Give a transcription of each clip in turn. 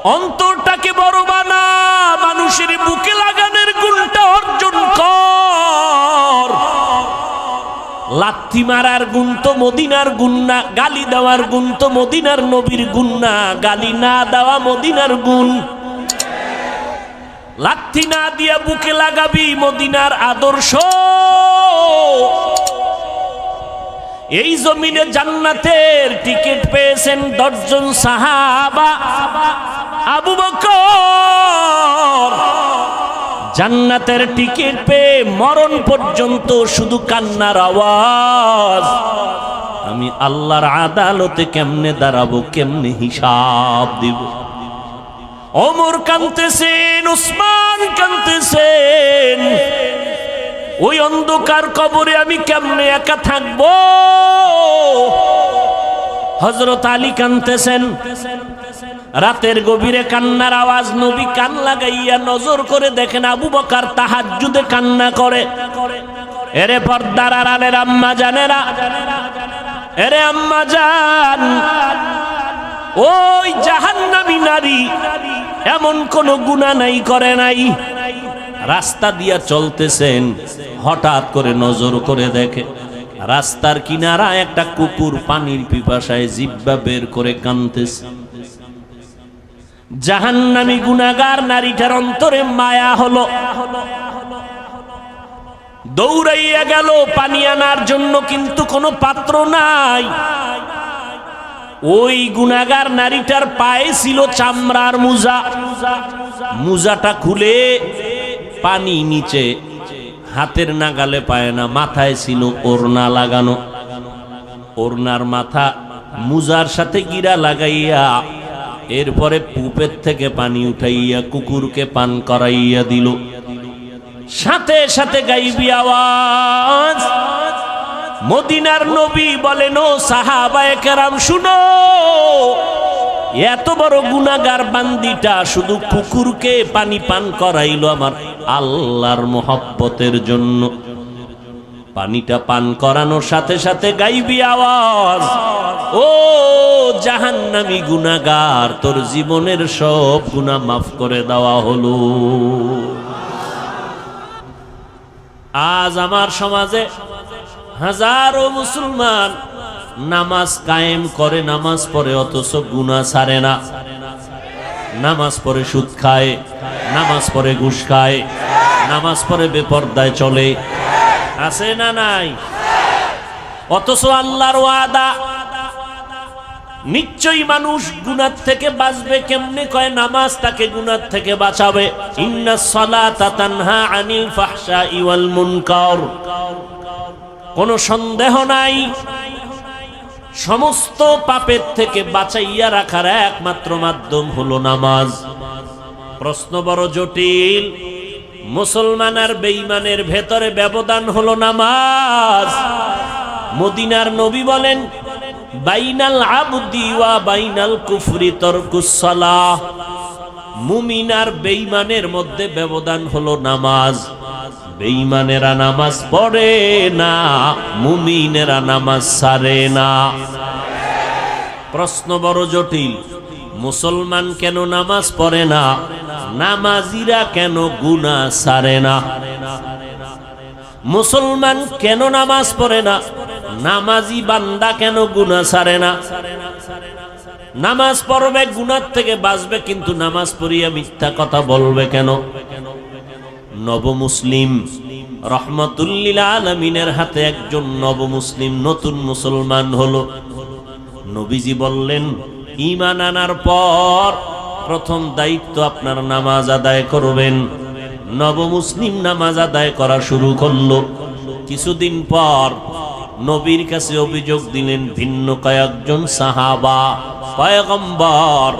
অন্তরটাকে বড় বানা, মানুষের বুকে লাগানোর গুণটা অর্জন কর। লাথি মারার গুণ তো মদিনার গুণ না, গালি দেওয়ার গুণ তো মদিনার নবীর গুণ না, গালি না দেওয়া মদিনার গুণ। লাথি না দিয়া বুকে লাগাবি মদিনার আদর্শ। এই জমিনে জান্নাতের টিকিট পেয়েছেন 10 জন সাহাবা। আবু বকর জান্নাতের টিকিট পেয়ে মরণ পর্যন্ত শুধু কান্নার আওয়াজ। আমি আল্লাহর আদালতে কেমনে দাঁড়াবো, কেমনে হিসাব দিব। ওমর কাঁদতেছেন, উসমান কাঁদতেছেন, ওই অন্ধকার কবরে আমি কেমনে একা থাকবো। হযরত আলী কাঁদতেছেন, রাতের গভীরে কান্নার আওয়াজ। নবী কান লাগাইয়া নজর করে দেখেন আবু বকর তাহাজ্জুদে কান্না করে। এরে পর্দার আড়ালের আম্মা জানেরা, এরে আম্মা জান, ওই জাহান্নামী নারী এমন কোন গুনাহ নাই করে নাই। রাস্তা দিয়া চলতেছেন, হঠাৎ করে নজর করে দেখে রাস্তার কিনারা একটা কুকুর পানির পিপাসায় জিহ্বা বের করে কাঁদতেছে। জাহান্নামী গুনাহগার নারীটার অন্তরে মায়া হলো, দৌড়াইয়া গেল পানি আনার জন্য, কিন্তু কোনো পাত্র নাই। ওই গুনাহগার নারীটার পায়ে ছিল চামড়ার মোজা। মোজাটা খুলে পানি নিচে, হাতের নাগালে পায় না। মাথায় ছিল ওড়না লাগানো, ওড়নার মাথা মোজার সাথে গিরা লাগাইয়া এরপরে পুপের থেকে পানি উঠাইয়া কুকুরকে পান করাইয়া দিল। সাথে সাথে গাইবি আওয়াজ, মদিনার নবী বলেন, ও সাহাবায়ে কেরাম শুনো, এত বড় গুনাহগার বান্দিটা শুধু কুকুরকে পানি পান করাইলো আমার আল্লাহর মোহব্বতের জন্য। পানিটা পান করানোর সাথে সাথে গাইবি আওয়াজ, ও জাহান্নামী গুনাহগার, তোর জীবনের সব গুনাহ মাফ করে দেওয়া হলো। আজ আমার সমাজে হাজারো মুসলমান নামাজ কায়েম করে, নামাজ পড়ে, অথচ গুনাহ ছাড়ে না। নামাজ পড়ে সুদ খায়, নামাজ পড়ে ঘুষ খায়, নামাজ পড়ে বেপরদায় চলে, আছে না নাই? অথচ আল্লাহর ওয়াদা, নিশ্চয়ই মানুষ গুনাহ থেকে বাঁচবে। কেমনে? কয় নামাজ তাকে গুনাহ থেকে বাঁচাবে। ইন্নাস সালাতা তানহা আনিল ফাহশাই ওয়াল মুনকার। কোনো সন্দেহ নাই, সমস্ত পাপের থেকে বাঁচাইয়া রাখার একমাত্র মাধ্যম হলো নামাজ। প্রশ্ন বড় জটিল। মুসলমান আর বেঈমানের ভেতরে ব্যবধান হলো নামাজ। মদিনার নবী বলেন, বাইনাল আবদি ওয়া বাইনাল কুফরি তারকুস সালাহ। মুমিন আর বেঈমানের মধ্যে ব্যবধান হলো নামাজ। বেঈমানেরা নামাজ পড়ে না, মুমিনেরা নামাজ ছাড়ে না। প্রশ্ন বড় জটিল। মুসলমান কেন নামাজ পড়ে না? নামাজিরা কেন গুনাহ ছাড়ে না? মুসলমান কেন নামাজ পড়ে না? নামাজি বান্দা কেন গুনাহ ছাড়ে না? নামাজ পড়বে, গুনাহ থেকে বাঁচবে, কিন্তু নামাজ পড়িয়া মিথ্যা কথা বলবে কেন? নব মুসলিম রহমাতুল লিল আলামিনের হাতে একজন নব মুসলিম নতুন মুসলমান হলো। নবীজি বললেন, ঈমান আনার পর প্রথম দায়িত্ব আপনার নামাজ আদায় করবেন। নব মুসলিম নামাজ আদায় করা শুরু করলো। কিছুদিন পর নবীর কাছে অভিযোগ দিলেন ভিন্ন কয়েকজন সাহাবা, পয়গম্বর,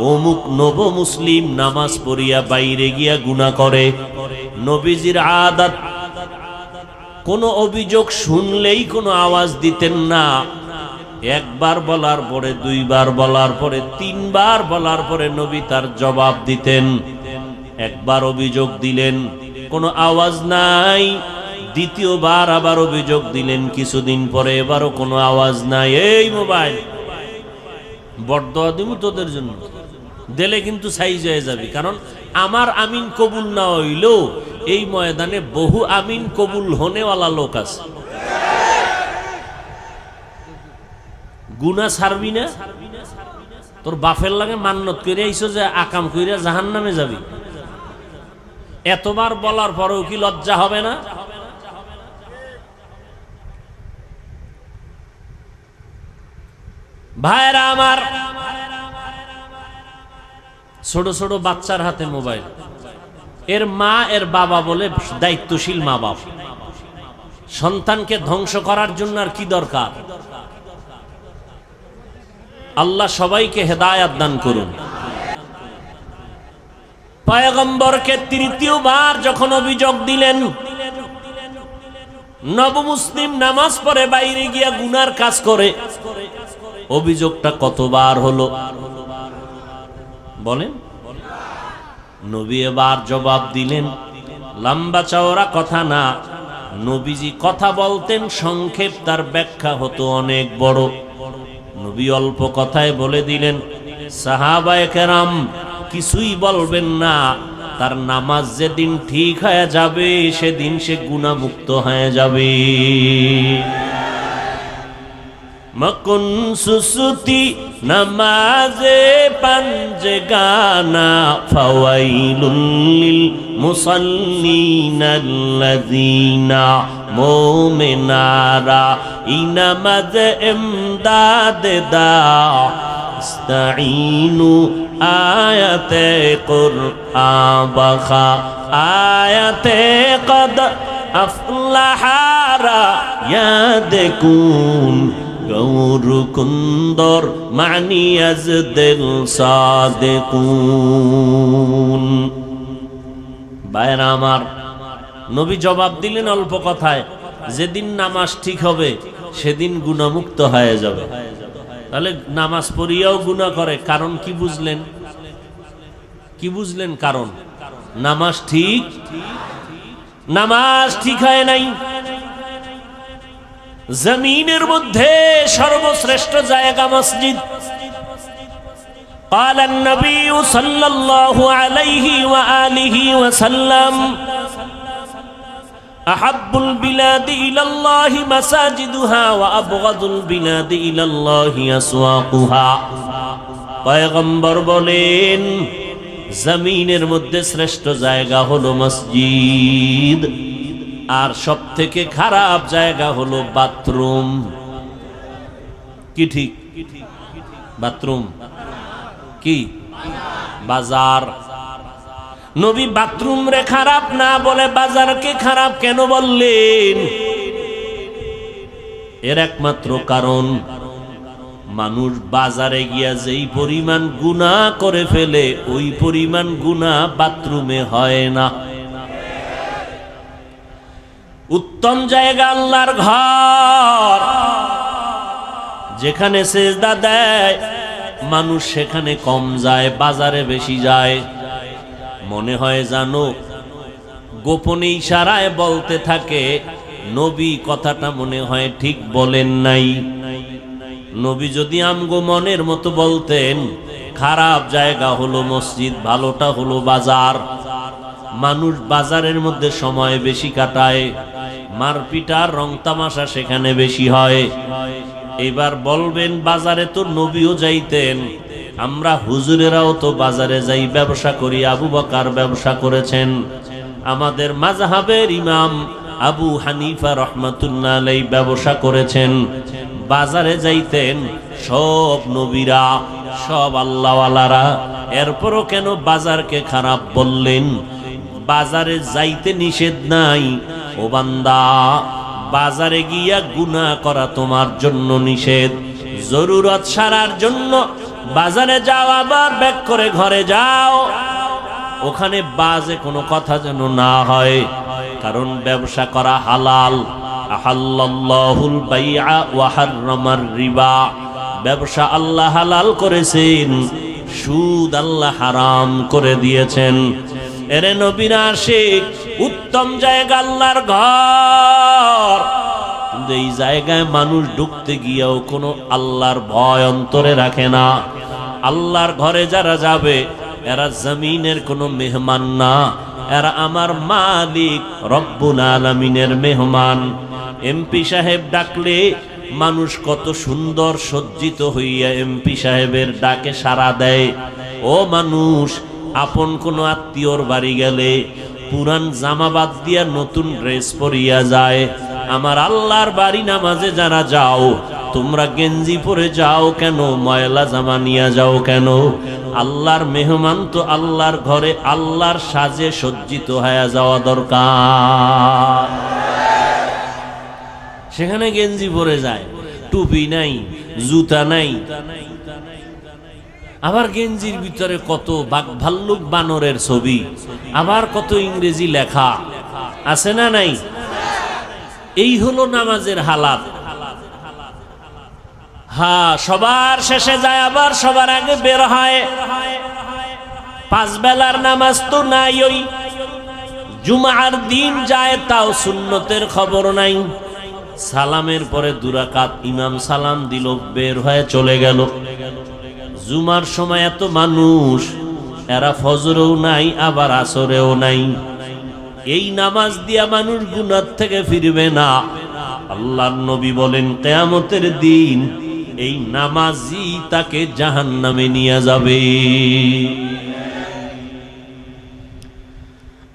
অমুক নব মুসলিম নামাজ পড়িয়া বাইরে গিয়া গুনাহ করে। নবীজির আদত, কোন অভিযোগ শুনলেই কোনো আওয়াজ দিতেন না। একবার বলার পরে, দুইবার বলার পরে, তিনবার বলার পরে নবী তার জবাব দিতেন। একবার অভিযোগ দিলেন, কোনো আওয়াজ নাই। দ্বিতীয়বার আবার অভিযোগ দিলেন, কিছুদিন পরে এবারও কোনো আওয়াজ নাই। এই মোবাইল বড়দোয়া দিব তোদের জন্য, দিলে কিন্তু সাইজ হয়ে যাবে। কারণ আমার আমিন কবুল না হইলেও এই ময়দানে বহু আমিন কবুল হনেওয়ালা লোক আছে। গুনাহ ছাড়বি না? তোর বাপের লাগে মান্নত করে আইছো যে আকাম কইরা জাহান্নামে যাবি, এতবার বলার পরেও কি লজ্জা হবে না? ভাইরা আমার, ছোট ছোট বাচ্চার হাতে মোবাইল, এর মা এর বাবা বলে দায়িত্বশীল মা বাপ, সন্তানকে ধ্বংস করার জন্য আর কি দরকার? আল্লাহ সবাইকে হেদায়েত দান করুন। পয়গম্বরকে তৃতীয়বার যখন অভিযোগ দিলেন, নবমুসলিম নামাজ পড়ে বাইরে গিয়া গুনার কাজ করে, অভিযোগটা কতবার হলো বলেন? নবী এবার জবাব দিলেন, লম্বা চওড়া কথা না, নবীজি কথা বলতেন সংক্ষেপ, তার ব্যাখ্যা হতো অনেক বড়। নবী অল্প কথায় বলে দিলেন, সাহাবায়ে কেরাম কিছুই বলবেন না, তার নামাজ যেদিন ঠিক হয়ে যাবে সেদিন সে গুনাহমুক্ত হয়ে যাবে। মকুন সুসুতি নামাজে পাঞ্জে গানা, ফাওয়াইলুল লিল মুসাল্লিনাল্লাযীনা মুমিনারা ইনামাজ ইমদাদ দা ইস্তাঈনু আয়াতে কুরআন বাখা আয়াতে কদ আফলাহারা ইয়াদকুন গৌর কুন্দর মানি আজ দিল সাদেকুন। ভাইরা আমার, নবী জবাব দিলেন অল্প কথায়, যেদিন নামাজ ঠিক হবে সেদিন গুনাহমুক্ত হয়ে যাবে। তাহলে নামাজ পড়িয়াও গুনাহ করে, কারণ কি বুঝলেন? কি বুঝলেন কারণ? নামাজ ঠিক হয় নাই। জমিনের মধ্যে সর্বশ্রেষ্ঠ জায়গা মসজিদ। قال النبي صلى الله عليه وآله وسلم أحب البلاد إلى الله مساجدها وأبغض البلاد إلى الله أسواقها। পয়গম্বর বলেন, জমিনের মধ্যে শ্রেষ্ঠ জায়গা হলো মসজিদ, আর সব থেকে খারাপ জায়গা হলো বাথরুম। কি ঠিক? বাথরুম কি? বাজার। নবী বাথরুম রে খারাপ না বলে বাজারকে খারাপ কেন বললেন? এর একমাত্র কারণ, মানুষ বাজারে গিয়া যেই পরিমাণ গুনাহ করে ফেলে ওই পরিমাণ গুনাহ বাথরুমে হয় না। উত্তম জায়গা আল্লাহর ঘর, যেখানে সেজদা দেয় মানুষ সেখানে কম যায়, বাজারে বেশি যায়। মনে হয় জানো গোপনে ইশারায় বলতে থাকে, নবী কথাটা মনে হয় ঠিক বলেন নাই। নবী যদি আমগো মনের মতো বলতেন, খারাপ জায়গা হলো মসজিদ, ভালোটা হলো বাজার। মানুষ বাজারের মধ্যে সময় বেশি কাটায়, মারপিট আর রং তামাশা সেখানে বেশি হয়। এবার বলবেন বাজারে তো নবীও যাইতেন, আমরা হুজুরেরাও তো বাজারে যাই, ব্যবসা করি। আবু বকর ব্যবসা করেছেন, আমাদের মাযহাবের ইমাম আবু হানিফা রাহমাতুল্লাহ আলাইহি ব্যবসা করেছেন, বাজারে যাইতেন সব নবীরা, সব আল্লাহওয়ালারা। এরপরও কেন বাজারকে খারাপ বললেন? বাজারে যাইতে নিষেধ নাই ও বান্দা, বাজারে গিয়া গুনাহ করা তোমার জন্য নিষেধ। জরুরত সারার জন্য বাজারে যাও, আবার ব্যাক করে ঘরে যাও, ওখানে বাজে কোনো কথা যেন না হয়, কারণ ব্যবসা করা হালাল। আহাল্লাল্লাহুল বাইআ ওয়া হাররামার রিবা, ব্যবসা আল্লাহ হালাল করেছেন, সুদ আল্লাহ হারাম করে দিয়েছেন। এরে নবীর আশিক, উত্তম জায়গা আল্লাহর ঘর, কিন্তু এই জায়গায় মানুষ ঢুকতে গিয়েও কোনো আল্লাহর ভয় অন্তরে রাখে না। আল্লাহর ঘরে যারা যাবে এরা জমিনের কোনো মেহমান না, এরা আমার মালিক রব্বুল আলামিনের মেহমান। এমপি সাহেব ডাকলে মানুষ কত সুন্দর সজ্জিত হইয়া এমপি সাহেবের ডাকে সাড়া দেয়। ও মানুষ, আপন কোনো আত্মীয়র বাড়ি গেলে পুরান জামা বাদ দিয়া নতুন ড্রেস পরিয়া যায়। আমার আল্লাহর বাড়ি নামাজে যারা যাও, তোমরা গেঞ্জি পরে যাও কেন? ময়লা জামা নিয়ে যাও কেন? আল্লাহর মেহমান তো আল্লাহর ঘরে আল্লাহর সাজে সজ্জিত হয়ে যাওয়া দরকার। সেখানে গেঞ্জি পরে যায়, টুপি নাই, জুতা নাই, আবার গেঞ্জির ভিতরে কত বাঘ ভাল্লুক বানরের ছবি, আবার কত ইংরেজি লেখা আছে না নাই? এই হলো নামাজের হালাত। হ্যাঁ, সবার শেষে যায় আবার সবার আগে বের হয়। 5 বেলার নামাজ তো নাই, ওই জুমার দিন যায় তাও সুন্নতের খবর নাই। সালামের পরে 2 রাকাত ইমাম সালাম দিল, বের হয়ে চলে গেল। জুমার সময় এত মানুষ, এরা ফজরেও নাই আবার আসরেও নাই। এই নামাজ দিয়া মানুষ গুনাহ থেকে ফিরবে না। আল্লাহর নবী বলেন কিয়ামতের দিন এই নামাজি তাকে জাহান্নামে নিয়ে যাবে।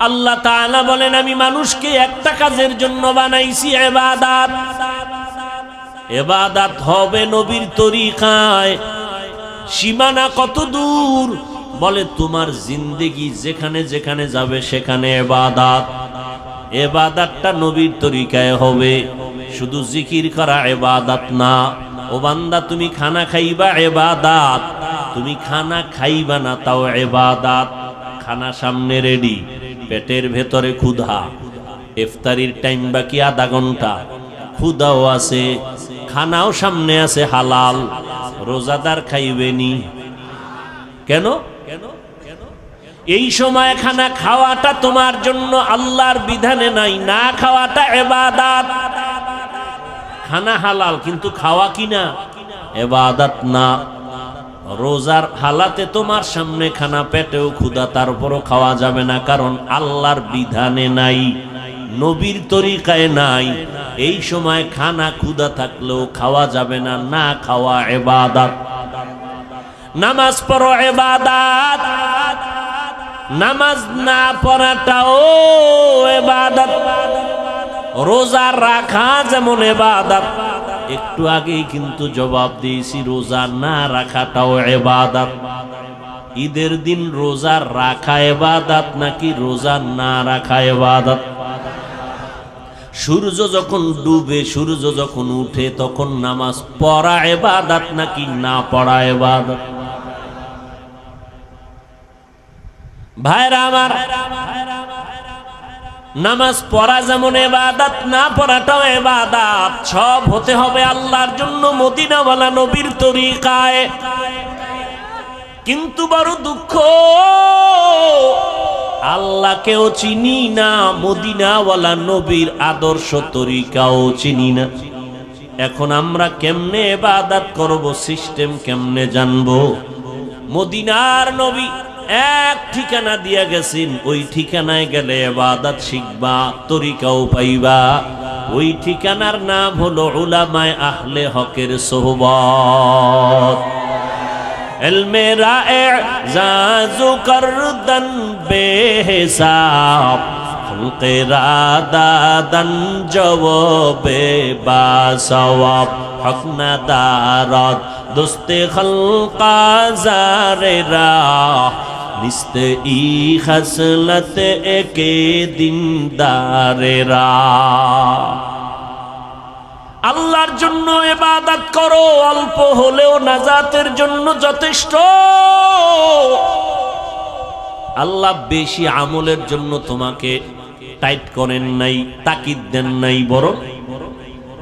আল্লাহ তাআলা বলেন আমি মানুষকে একটা কাজের জন্য বানাইছি, ইবাদত। ইবাদত হবে নবীর তরিকায়। সীমানা কত দূর? বলে তোমার জিন্দেগি যেখানে যেখানে যাবে সেখানে ইবাদত। ইবাদতটা নবীর তরিকায় হবে, শুধু জিকির করা ইবাদত না। ও বান্দা, তুমি খানা খাইবা ইবাদত, তুমি খানা খাইবা না তাও ইবাদত। খানা সামনে রেডি, পেটের ভেতরে ক্ষুধা, ইফতারির টাইম বাকি আধা ঘন্টা, ক্ষুধাও আছে, খানাও সামনে আছে হালাল। রোজাদার খাইবেনি কেন? এই সময় খানা খাওয়াটা তোমার জন্য আল্লাহর বিধানে নাই, না খাওয়াটা ইবাদত। খানা হালাল কিন্তু খাওয়া কিনা ইবাদত না। রোজার হালাতে তোমার সামনে খানা, পেটেও ক্ষুধা, তারপরও খাওয়া যাবে না, কারণ আল্লাহর বিধানে নাই, নবীর তরিকায় নাই। এই সময় খানা ক্ষুধা থাকলেও খাওয়া যাবে না, না খাওয়া ইবাদত। নামাজ পড়ো ইবাদত, নামাজ না পড়াটাও ইবাদত। রোজা রাখা যেমন ইবাদত, একটু আগেই কিন্তু জবাব দিয়েছি রোজা না রাখাটাও ইবাদত। ঈদের দিন রোজা রাখা ইবাদত নাকি রোজা না রাখা ইবাদত? সূর্য যখন ডুবে, সূর্য যখন উঠে, তখন নামাজ পড়া ইবাদত নাকি না পড়া ইবাদত? ভাইরা আমার, নামাজ পড়া যেমন ইবাদত, না পড়াটাও ইবাদত। সব হতে হবে আল্লাহর জন্য, মদিনাওয়ালা নবীর তরিকায়। কিন্তু বড় দুঃখ, আল্লাহকেও চিনি না, মদিনাওয়ালা নবীর আদর্শ তরিকাও চিনি না। এখন আমরা কেমনে ইবাদত করব, সিস্টেম কেমনে জানবো? মদিনার নবী এক ঠিকানা দিয়া গেছেন, ওই ঠিকানায় গেলে ইবাদত শিখবা, তরিকাও পাইবা। ওই ঠিকানার নাম হলো উলামায়ে আহলে হকের সোহবত। ইলমে রায়ে জাজু করদন বেহিসাব, খলকে রাদাদান জওবে বাসওয়াব, হক না দারদ দোস্তে খলকা জারেরা, নিস্তে ই খসলত একে দিনদারেরা। আল্লাহর জন্য ইবাদত করো, অল্প হলেও নাজাতের জন্য যথেষ্ট। আল্লাহ বেশি আমলের জন্য তোমাকে টাইট করেন নাই, তাকিদ দেন নাই, বরং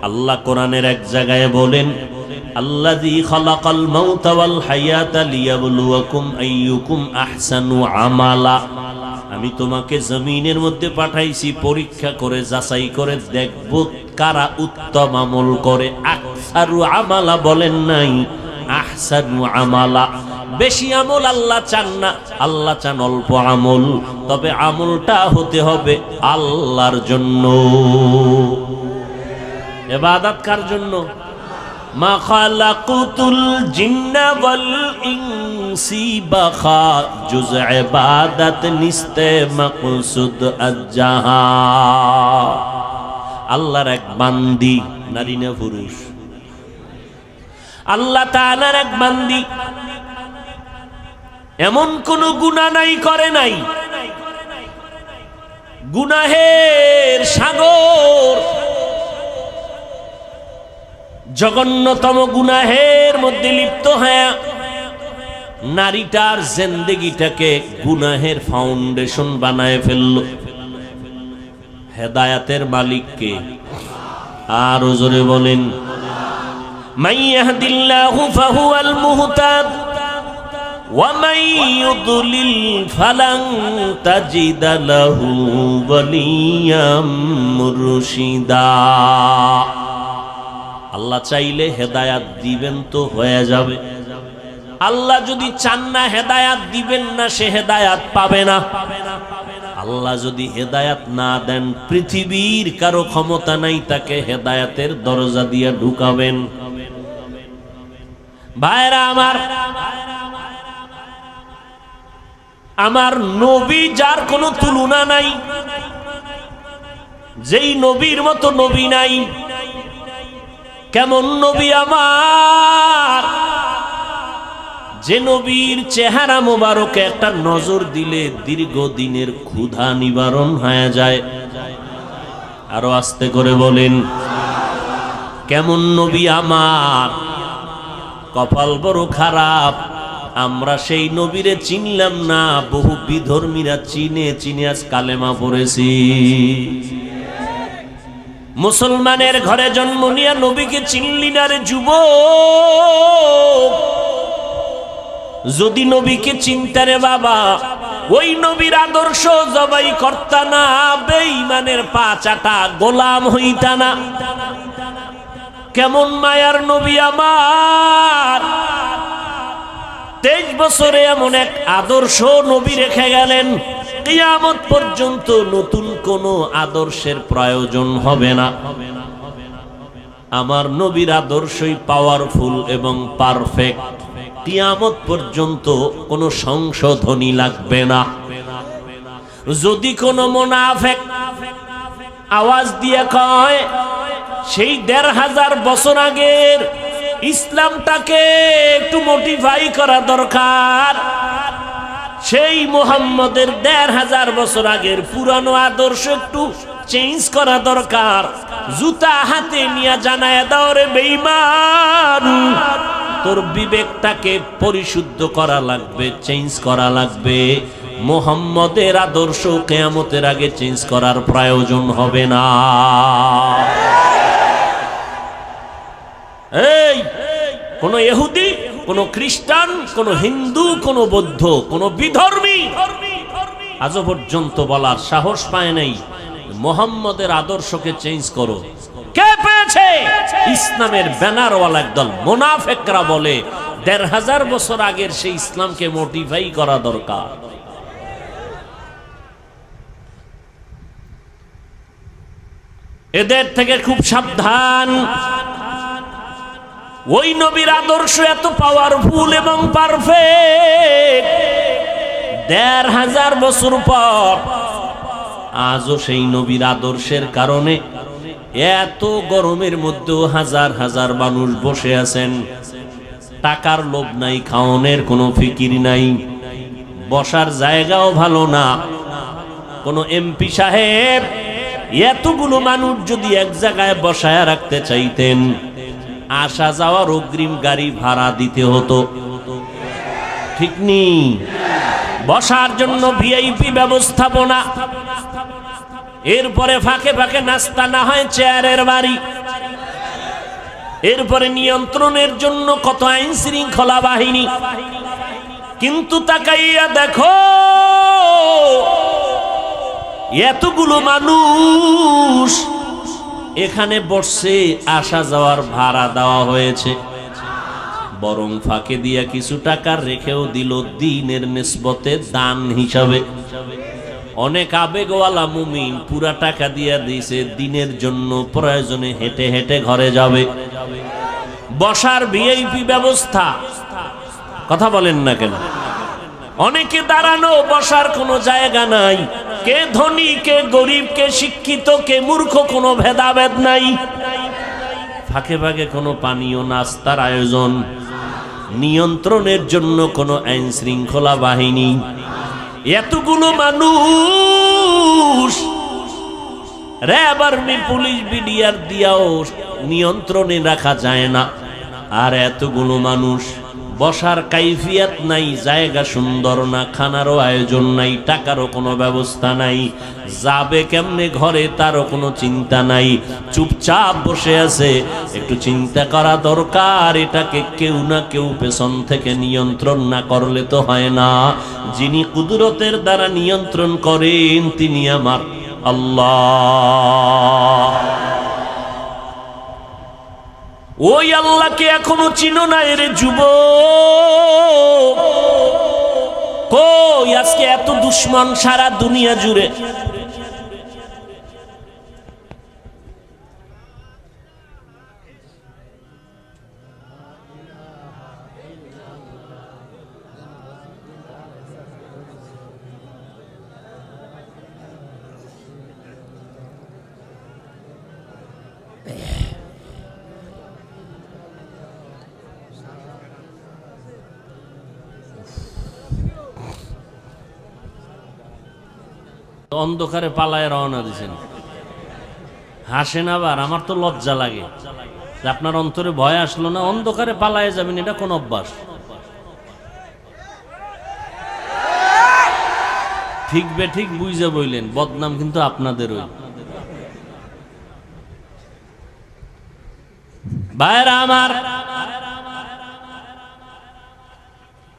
আল্লাহ কোরআনের এক জায়গায় বলেন আল্লাযী খালাকাল মাউতা ওয়াল হায়াতা লিয়াবলুয়াকুম আইয়ুকুম আহসানু আমালা। আমি তোমাকে জমিনের মধ্যে পাঠাইছি পরীক্ষা করে, যাচাই করে দেখব কারা উত্তম আমল করে। আকসারু আমালা বলেন নাই, আহসানু আমালা। বেশি আমল আল্লাহ চান না, আল্লাহ চান অল্প আমল, তবে আমলটা হতে হবে আল্লাহর জন্য। ইবাদত কার জন্য? মা খালাকুতুল জিন্না ওয়াল ইনসি বাখা জুজ ইবাদত নিস্তে মাকসুদ আজ্জাহা। আল্লাহর এক বান্দি, নারী না পুরুষ? আল্লাহ তাআলার এক বান্দি, এমন কোন গুনাহ নাই করে নাই, গুনাহের সাগর, জঘন্যতম গুনাহের মধ্যে লিপ্ত হয়ে নারীটার জিন্দেগিটাকে গুনাহের ফাউন্ডেশন বানায় ফেলল। হেদায়েতের মালিক কে? আর জোরে বলেন, মান ইয়াহদিল্লাহু ফাহুয়াল মুহতাদ ওয়া মান ইউদ্লিল ফালান তাজিদা লাহু ওয়ালিয়াম মুরশিদা। আল্লাহ চাইলে হেদায়াত দিবেন তো হয়ে যাবে, আল্লাহ যদি চান না হেদায়াত দিবেন না, সে হেদায়াত পাবে না। আল্লাহ যদি হেদায়াত না দেন, পৃথিবীর কারো ক্ষমতা নাই তাকে হেদায়াতের দরজা দিয়ে ঢুকাবেন। ভাইরা আমার, আমার নবী যার কোনো তুলনা নাই, যেই নবীর মতো নবী নাই। কেমন নবী আমার, যে নবীর চেহারা মোবারকে একটা নজর দিলে দীর্ঘদিনের ক্ষুধা নিবারণ হয়ে যায়। আরো আস্তে করে বলেন, কেমন নবী আমার। কপাল বড় খারাপ, আমরা সেই নবীরে চিনলাম না, বহু বিধর্মীরা চিনে চিনে আজ কালেমা পড়েছি। মুসলমানের ঘরে জন্ম নিয়া নবীকে চিনলি না রে যুবক। যদি নবীকে চিনতে রে বাবা, ওই নবীর আদর্শ জবাই করতা না, বেঈমানের পা চাটা গোলাম হইতা না। কেমন মায়ার নবী আমার, 23 বছরে এমন এক আদর্শ নবী রেখে গেলেন, কিয়ামত পর্যন্ত নতুন কোন আদর্শের প্রয়োজন হবে না। আমার নবীর আদর্শই পাওয়ারফুল এবং পারফেক্ট, কিয়ামত পর্যন্ত কোনো সংশোধনী লাগবে না। যদি কোনো মুনাফিক আওয়াজ দিয়ে কয় সেই 1500 বছর আগের ইসলামটাকে একটু মডিফাই করা দরকার, সেই মুহাম্মদের 1500 বছর আগের পুরানো আদর্শ একটু চেঞ্জ করা দরকার, জুতা হাতে নিয়ে জানায় দাও রে বেঈমান, তোর বিবেকটাকে পরিশুদ্ধ করা লাগবে, চেঞ্জ করা লাগবে। মুহাম্মদের আদর্শ কিয়ামতের আগে চেঞ্জ করার প্রয়োজন হবে না। এই কোন ইহুদি, কোন খ্রিস্টান, কোন হিন্দু, কোন বৌদ্ধ, কোন বিধর্মী আজ পর্যন্ত বলার সাহস পায় নাই মুহাম্মদের আদর্শকে চেঞ্জ করো। কে পেয়েছে? ইসলামের ব্যানারওয়ালা একদল মুনাফিকরা বলে 1500 বছর আগের সেই ইসলামকে মডিফাই করা দরকার। এদের থেকে খুব সাবধান। ওই নবীর আদর্শ এত পাওয়ারফুল এবং পারফেক্ট, 1500 বছর পর আজও সেই নবীর আদর্শের কারণে এত গরমের মধ্যেও হাজার হাজার মানুষ বসে আছেন। টাকার লোভ নাই, খাওয়ানোর কোনো ফিকির নাই, বসার জায়গাও ভালো না। কোন এমপি সাহেব এতগুলো মানুষ যদি এক জায়গায় বসায় রাখতে চাইতেন, আসা যাওয়ার অগ্রিম গাড়ি ভাড়া দিতে হতো, ঠিক নি? বসার জন্য ভিআইপি ব্যবস্থাপনা, এরপরে ফাঁকে ফাঁকে নাস্তা, না হয় চেয়ারের বাড়ি, এরপরে নিয়ন্ত্রণের জন্য কত আইন শৃঙ্খলা বাহিনী। কিন্তু তাকাইয়া দেখো এতগুলো মানুষ এখানে বসছে, আসা যাওয়ার ভাড়া দেওয়া হয়েছে, বরং ফাঁকে দিয়া কিছু টাকা রেখেও দিল দ্বীনের নিসবতে দান হিসাবে। অনেক আবেগওয়ালা মুমিন পুরা টাকা দিয়া দিয়েছে দ্বীনের জন্য, প্রয়োজনে হেঁটে হেঁটে ঘরে যাবে। বসার ভিআইপি ব্যবস্থা, কথা বলেন না কেন? অনেকে দাঁড়ানো, বসার কোনো জায়গা নাই। কে ধনী, কে গরিব, কে শিক্ষিত, কে মূর্খ, কোনো ভেদাভেদ নাই। ফাঁকে ফাঁকে কোনো পানীয় নাস্তার আয়োজন, নিয়ন্ত্রণের জন্য কোনো আইন শৃঙ্খলা বাহিনী। এতগুলো মানুষ র্যাব, আর্মি, পুলিশ, বিডিআর দিয়াও নিয়ন্ত্রণে রাখা যায় না। আর এতগুলো মানুষ, বসার কাইফিয়াত নাই, জায়গা সুন্দর না, খানারও আয়োজন নাই, টাকারও কোনো ব্যবস্থা নাই, যাবে কেমনে ঘরে তারও কোনো চিন্তা নাই, চুপচাপ বসে আছে। একটু চিন্তা করা দরকার, এটাকে কেউ না কেউ পেছন থেকে নিয়ন্ত্রণ না করলে তো হয় না। যিনি কুদরতের দ্বারা নিয়ন্ত্রণ করেন তিনি আমার আল্লাহ। ওই আল্লাহকে এখনো চিনো না রে যুবক? কই আজকে এত দুশ্মন সারা দুনিয়া জুড়ে? অন্ধকারে পালায় রওনা দিয়েছেন, হাসেন আবার। আমার তো লজ্জা লাগে যে আপনার অন্তরে ভয় আসলো না, অন্ধকারে পালায় যাবেন, এটা কোন অভ্যাস? ঠিক বে ঠিক বুঝে বইলেন, বদনাম কিন্তু আপনাদেরই। ভাইরা আমার,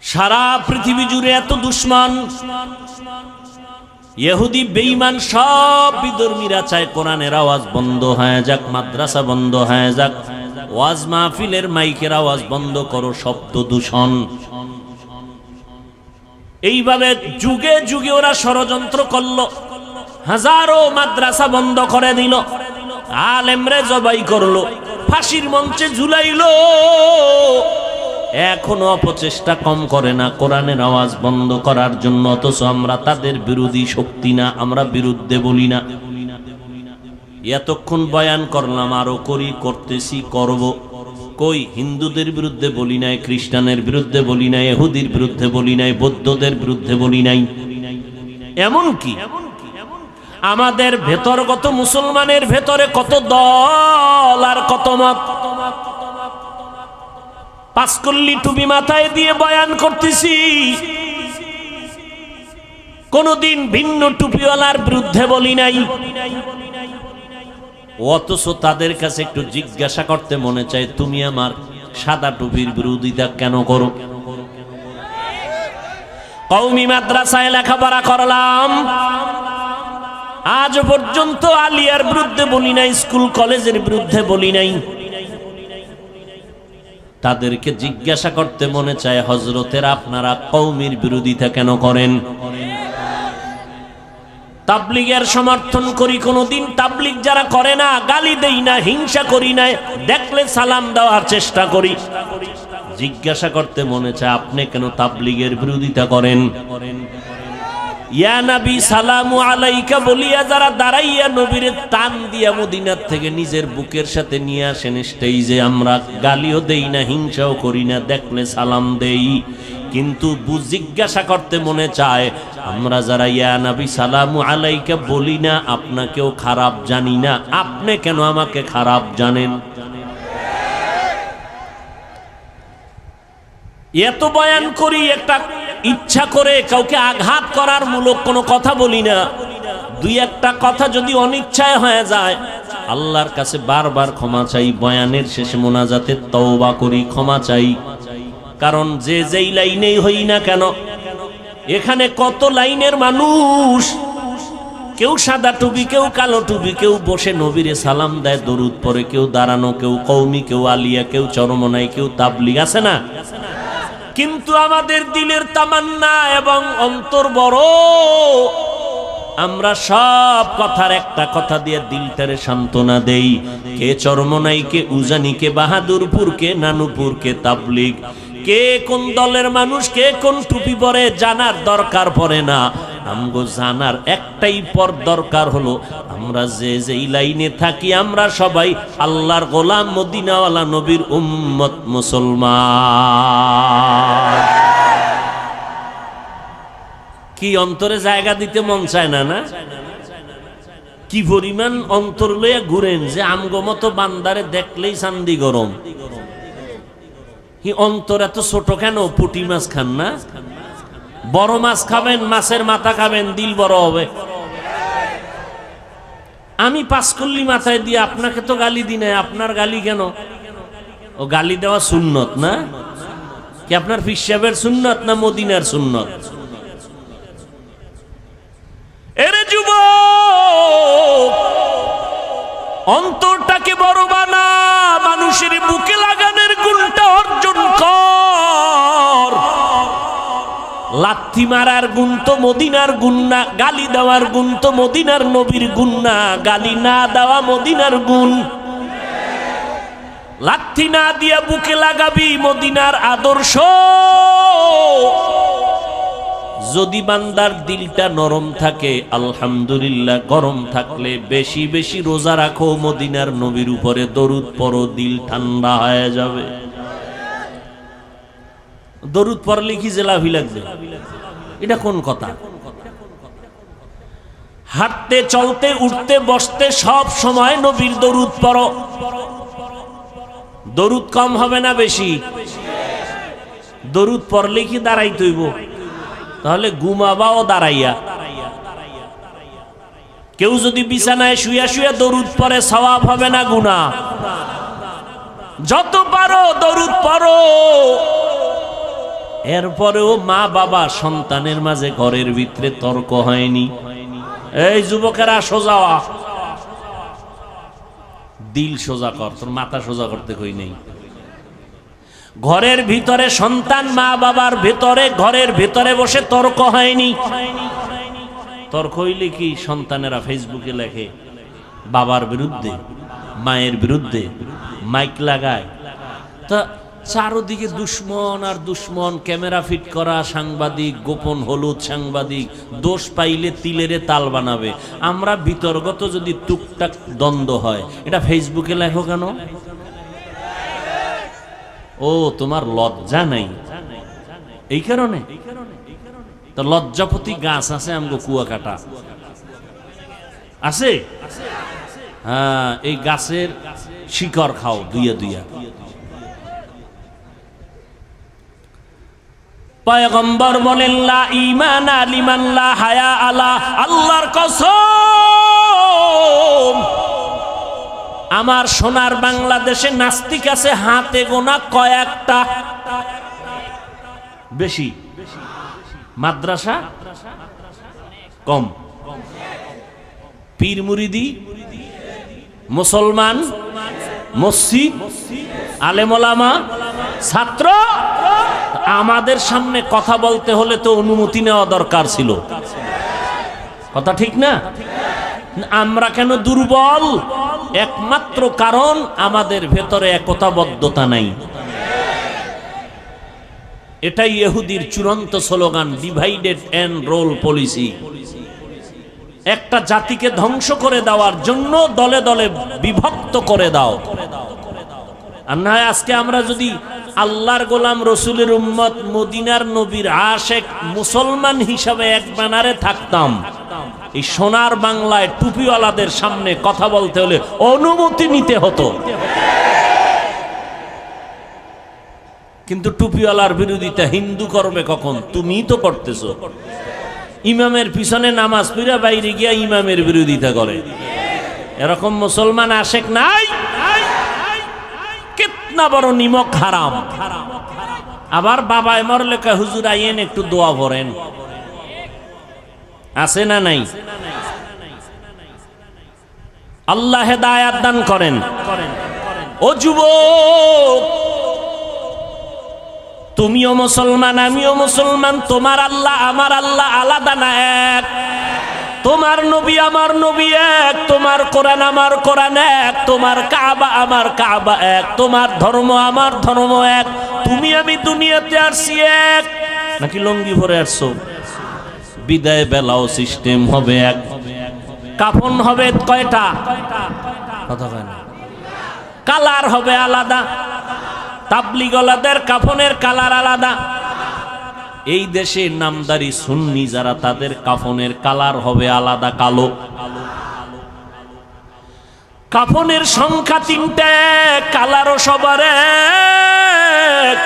সারা পৃথিবী জুড়ে এত দুশ্মন, ইহুদি বেঈমান সব বিধর্মীরা চায় কোরআনের আওয়াজ বন্ধ হয়ে যাক, মাদ্রাসা বন্ধ হয়ে যাক, ওয়াজ মাহফিলের মাইকের আওয়াজ বন্ধ করো, শব্দ দূষণ। এইভাবে যুগে যুগে ওরা ষড়যন্ত্র করলো, হাজারো মাদ্রাসা বন্ধ করে দিল, আলেমরে জবাই করলো, ফাঁসির মঞ্চে ঝুলাইলো। এখনো অপচেষ্টা কম করে না কোরআনের আওয়াজ বন্ধ করার জন্য। অথচ আমরা তাদের বিরোধী শক্তি না, আমরা বিরুদ্ধে বলি না। এতক্ষণ বয়ান করলাম, আরো করি, করতেছি, করব। কই হিন্দুদের বিরুদ্ধে বলি নাই, খ্রিস্টানের বিরুদ্ধে বলি নাই, ইহুদির বিরুদ্ধে বলি নাই, বৌদ্ধদের বিরুদ্ধে বলি নাই। এমন কি আমাদের ভেতরগত মুসলমানের ভেতরে কত দল আর কত মত। পাঁচকল্লি টুপি মাথায় দিয়ে বয়ান করতেছি, কোনদিন ভিন্ন টুপিওয়ালার বিরুদ্ধে বলি নাই। অথচ তাদের কাছে একটু জিজ্ঞাসা করতে মনে চায়, তুমি আমার সাদা টুপির বিরোধিতা কেন করো? কওমি মাদ্রাসায় লেখাপড়া করলাম, আজ পর্যন্ত আলিয়ার বিরুদ্ধে বলি নাই, স্কুল কলেজের বিরুদ্ধে বলি নাই। তাদেরকে জিজ্ঞাসা করতে মনে চায়, হযরতেরা আপনারা কওমির বিরোধিতা কেন করেন? তাবলীগের সমর্থন করি, কোনদিন তাবলীগ যারা করে না গালি দেই না, হিংসা করি না, দেখলে সালাম দেওয়ার চেষ্টা করি। জিজ্ঞাসা করতে মনে চায়, আপনি কেন তাবলীগের বিরোধিতা করেন? ইয়া নবী সালামু আলাইকা বলিয়া যারা দাঁড়াইয়া নবীরে টান দিয়া মদিনার থেকে নিজের বুকের সাথে নিয়ে আসেন স্টেজে, আমরা গালিও দেই না, হিংসাও করি না, দেখলে সালাম দেই। কিন্তু জিজ্ঞাসা করতে মনে চায়, আমরা যারা ইয়া নবী সালামু আলাইকা বলি না, আপনাকেও খারাপ জানি না, আপনি কেন আমাকে খারাপ জানেন? এত বয়ান করি, একটা ইচ্ছা করে কাউকে আঘাত করার মূলক কোনো কথা বলি না। দুই একটা কথা যদি অনিচ্ছায় হয়ে যায়, আল্লাহর কাছে বারবার ক্ষমা চাই। বয়ানের শেষে মোনাজাতে তওবা করি, ক্ষমা চাই। কারণ যে যেই লাইনেই হই না কেন, এখানে কত লাইনের মানুষ, কেউ সাদা টুপি, কেউ কালো টুপি, কেউ বসে নবীরে সালাম দেয়, দরুদ পড়ে, কেউ দাঁড়ানো, কেউ কওমি, কেউ আলিয়া, কেউ চরমনাই, কেউ তাবলীগ, আছে না? কিন্তু আমাদের দিলের তামান্না এবং অন্তর বড়, আমরা সব কথার একটা কথা দিয়ে দিলটারে সান্ত্বনা দেই। কে চরমনাই, কে উজানি, কে বাহাদুরপুর, কে নানুপুর, কে তাবলিগ, কে কোন দলের মানুষ, কে কোন টুপি পরে জানার দরকার পড়ে না। আমগো জানার একটাই পর দরকার হলো, আমরা যে যেই লাইনে থাকি আমরা সবাই আল্লাহর গোলাম, মদিনাওয়ালা নবীর উম্মত, মুসলমান। কি অন্তরে জায়গা দিতে মন চায় না? না, কি পরিমাণ অন্তর লইয়া ঘুরেন যে আমগো মতো বান্দারে দেখলেই চান্দি গরম। কি অন্তর এত ছোট কেন? পুঁটি মাছ খান না? বড় মাছ খাবেন, মাছের মাথা খাবেন, দিল বড় হবে। আমি পাঁচকল্লি মাথায় দিয়ে আপনাকে তো গালি দিই না, আপনার গালি কেন? ও গালি দেওয়া সুন্নত না? কি আপনার পীর সাহেবের সুন্নত না মদিনার সুন্নত? এরে যুবক, অন্তরটাকে বড় বানা, মানুষের বুকে লাগানোর গুণটা অর্জন কর। লাথি মারার গুণ তো মদিনার গুণ না, গালি দেওয়ার গুণ তো মদিনার নবীর গুণ না, গালি না দেওয়া মদিনার গুণ। লাথি না দিয়া বুকে লাগাবি মদিনার আদর্শ। যদি বান্দার দিলটা নরম থাকে, আলহামদুলিল্লাহ। গরম থাকলে বেশি বেশি রোজা রাখো, মদিনার নবীর উপরে দরুদ পড়ো, দিল ঠান্ডা হয়ে যাবে। দরুদ পড়লে কি জেলাভি লাগবে? এটা কোন কথা? হাঁটতে, চলতে, উঠতে, বসতে সব সময় নবীর দরুদ পড়ো। দরুদ কম হবে না বেশি? দরুদ পড়লে কি দাঁড়াইতে হইব? তাহলে ঘুমাবাও দাঁড়াইয়া। কেউ যদি বিছানায় শুয়া শুয়া দরুদ পড়ে, সওয়াব হবে না গুনাহ? যত পারো দরুদ পড়ো। এরপরেও মা বাবা সন্তানের মাঝে ঘরের ভিতরে তর্ক হয়নি। এই যুবকেরা সোজা হ, দিল সোজা কর, তোর মাথা সোজা করতে কই নেই। ঘরের ভিতরে সন্তান মা বাবার ভেতরে, ঘরের ভেতরে বসে তর্ক হয়নি। তর্ক হইলে কি সন্তানেরা ফেসবুকে লেখে বাবার বিরুদ্ধে, মায়ের বিরুদ্ধে, মাইক লাগায়। তা চারদিকে দুশ্মন আর দুশ্মন, ক্যামেরা ফিট করা সাংবাদিক, গোপন হলুদ সাংবাদিক, দোষ পাইলে তিলেরে তাল বানাবে। আমরা বিতর্গত যদি টুকটাক দ্বন্দ্ব হয়, এটা ফেসবুকে লেখো কেন? ও, তোমার লজ্জা নাই এই কারণে? তো লজ্জাপতি গাছ আছে আমগো কুয়াকাটা আছে, হ্যাঁ, এই গাছের শিকড় খাও দুইয়া দুইয়া। পয়গম্বর বলেন, লা ঈমানা লিমান লা হায়া আলা। আল্লাহর কসম, আমার সোনার বাংলাদেশে নাস্তিক আছে হাতে গোনা কয়েকটা, বেশি। মাদ্রাসা কম। পীর মুরিদি, মুসলমান, মসজিদ, আলেম ওলামা, ছাত্র। আমাদের সামনে কথা বলতে হলে তো অনুমতি নেওয়া দরকার ছিল, কথা ঠিক না? আমরা কেন দুর্বল? একমাত্র কারণ আমাদের ভেতরে একতাবদ্ধতা নাই। এটাই ইহুদির চূড়ান্ত slogan, divided and rule policy. একটা জাতিকে ধ্বংস করে দেওয়ার জন্য দলে দলে বিভক্ত করে দাও। আর না, আজকে আমরা যদি আল্লাহর গোলাম, রসুলের উম্মত, মদিনার নবীর আশেক মুসলমান হিসাবে এক ব্যানারে থাকতাম, এই সোনার বাংলায় টুপিওয়ালাদের সামনে কথা বলতে হলে অনুমতি নিতে হতো। কিন্তু টুপিওয়ালার বিরোধিতা হিন্দু করবে কখন? তুমিই তো করতেছো। ইমামের পিছনে নামাজ পড়া বাইরে গিয়া ইমামের বিরোধিতা করে, এরকম মুসলমান আশেক নাই? কিতনা বড় নিমক হারাম। আবার বাবায় মরলে কয়, হুজুর আইয়েন একটু দোয়া পড়েন। আছে না নাই? আল্লাহ হেদায়াত দান করেন। ও যুবক, তুমিও মুসলমান, আমিও মুসলমান। তোমার আল্লাহ আমার আল্লাহ আলাদা না, এক। তোমার নবী আমার নবী এক, তোমার কোরআন আমার কোরআন এক, তোমার কাবা আমার কাবা এক, তোমার ধর্ম আমার ধর্ম এক। তুমি আমি দুনিয়াতে আসছি এক। নাকি লঙ্গি ভরে আসছো? বিদায় বেলাও সিস্টেম হবে এক। কাফন হবে কয়টা? কথা কয় না। কালার হবে আলাদা। তাবলিগলাদের কাফনের কালার আলাদা। এই দেশে নামদারি সুন্নি যারা, তাদের কাফনের কালার হবে আলাদা, কালো। কাফনের সংখ্যা 3টে, কালারও সবার এক।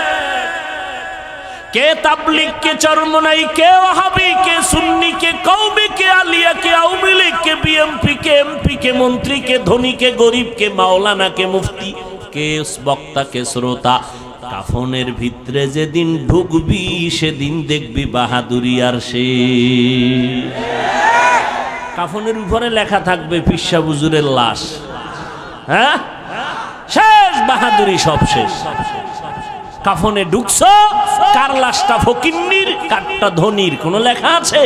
কে তাবলিগ, কে চরমনাই, কে ওয়াহাবি, কে সুন্নি, কে কওমি, কে আলিয়া, কে আওয়ামী লীগ, কে বিএমপি, কে এমপি, কে মন্ত্রী, কে ধনী, কে গরিব, কে মাওলানা, কে মুফতি, কে বক্তা, কে শ্রোতা। কাফনের ভিতরে যেদিন ঢুকবি সেদিন দেখবি বাহাদুরি আর সে। কাফনের উপরে লেখা থাকবে পিসা হুজুরের লাশ। হ্যাঁ, শেষ বাহাদুরি, সব শেষ। কাফনে ঢুকছো, কার লাশটা ফকিন্নির, কারটা ধনির, কোনো লেখা আছে?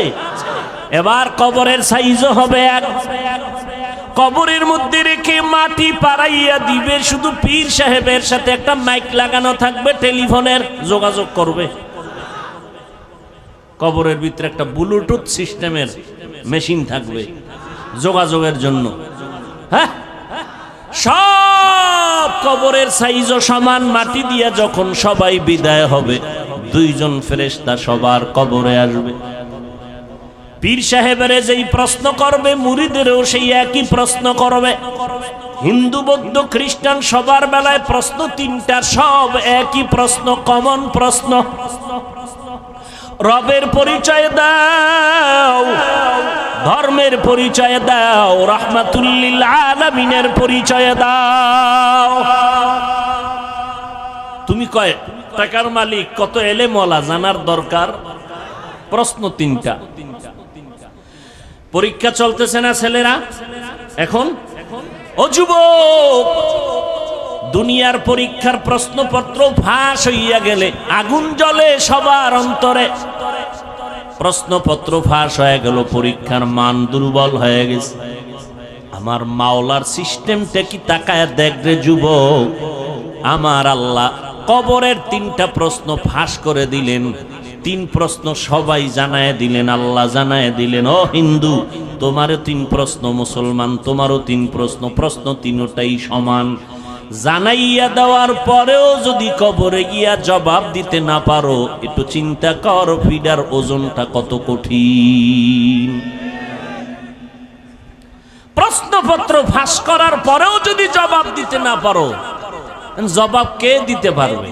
এবার কবরের সাইজও হবে এক। কবরের মধ্যে রেখে মাটি পাড়াইয়া দিবে, শুধু পীর সাহেবের সাথে একটা মাইক লাগানো থাকবে, টেলিফোনের যোগাযোগ করবে। কবরের ভিতরে একটা ব্লুটুথ সিস্টেমের মেশিন থাকবে যোগাযোগের জন্য। হ্যাঁ, সব কবরের সাইজও সমান। মাটি দিয়া যখন সবাই বিদায় হবে, 2জন ফেরেশতা সবার কবরে আসবে। পীর সাহেবের যেই প্রশ্ন করবে, মুরিদেরও সেই একই প্রশ্ন করবে। হিন্দু বৌদ্ধ খ্রিস্টান সবার বেলায় প্রশ্ন 3টা, সব একই প্রশ্ন, কমন প্রশ্ন। রবের পরিচয় দাও, ধর্মের পরিচয় দাও, রাহমাতুল লিল আলামিনের পরিচয় দাও। তুমি কয় টাকার মালিক, কত এলেম ওয়ালা, জানার দরকার। প্রশ্ন 3টা। পরীক্ষা চলতেছে না ছেলেরা এখন? ও যুবক, দুনিয়ার পরীক্ষার প্রশ্নপত্র ফাঁস হইয়া গেলে আগুন জ্বলে সবার অন্তরে। প্রশ্নপত্র ফাঁস হয়ে গেল, পরীক্ষার মান দুর্বল হয়ে গেছে। আমার মাওলার সিস্টেমটা কি তাকায় দেখ রে যুবক। আমার আল্লাহ কবরের 3টা প্রশ্ন ফাঁস করে দিলেন। 3 প্রশ্ন সবাই জানায় দিলেন, আল্লাহ জানায় দিলেন। ও হিন্দু, তোমারও 3 প্রশ্ন, মুসলমান তোমারও 3 প্রশ্ন। প্রশ্ন 3টাই সমান। জানাইয়া দেওয়ার পরেও যদি কবরে গিয়া জবাব দিতে না পারো, একটু চিন্তা কর ফিডার ওজনটা কত কঠিন। প্রশ্নপত্র ফাঁস করার পরেও যদি জবাব দিতে না পারো, জবাব কে দিতে পারবে?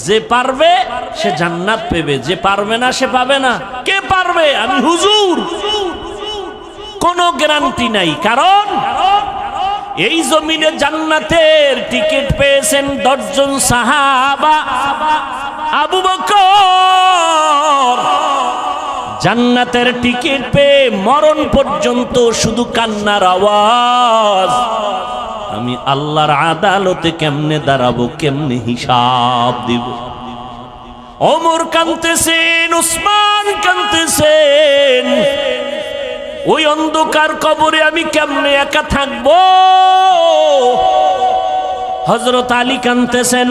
যে পারবে সে জান্নাত পেবে, যে পারবে না সে পাবে না। কে পারবে? আমি হুজুর। কোনো গ্যারান্টি নাই, কারণ এই জমিনে জান্নাতের টিকিট পেয়েছেন 10 জন সাহাবা। আবু বকর জান্নাতের টিকিট পেয়ে মরণ পর্যন্ত শুধু কান্নার আওয়াজ। আমি আল্লাহর আদালতে কেমনে দাঁড়াবো, কেমনে হিসাব দিব। ওমর কাঁদতেছেন, উসমান কাঁদতেছেন। ওই অন্ধকার কবরে আমি কেমনে একা থাকবো। হযরত আলী কাঁদতেছেন,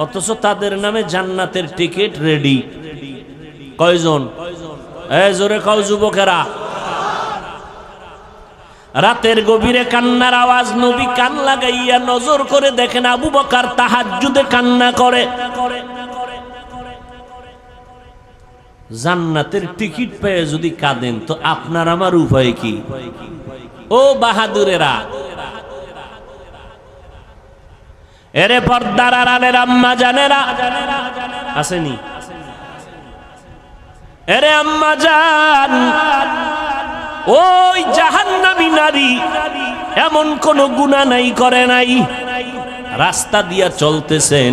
অথচ তাদের নামে জান্নাতের টিকিট রেডি। কয়জন? জোরে কও যুবকেরা। রাতের গভীরে কান্নার আওয়াজ। নবী কান লাগাইয়া নজর করে দেখেন আবু বকর তাহাজ্জুদে কান্না করে। জান্নাতের টিকিট পেয়ে যদি কাঁদেন, তো আপনার আমার উপায় কি? ও বাহাদুরেরা, এরে পর্দার আড়ালের আম্মা জানেরা আসেনি? এরে আম্মা জান, ওই জাহান্নামী নারী এমন কোন গুনাহ নাই করে নাই। রাস্তা দিয়া চলতেছেন,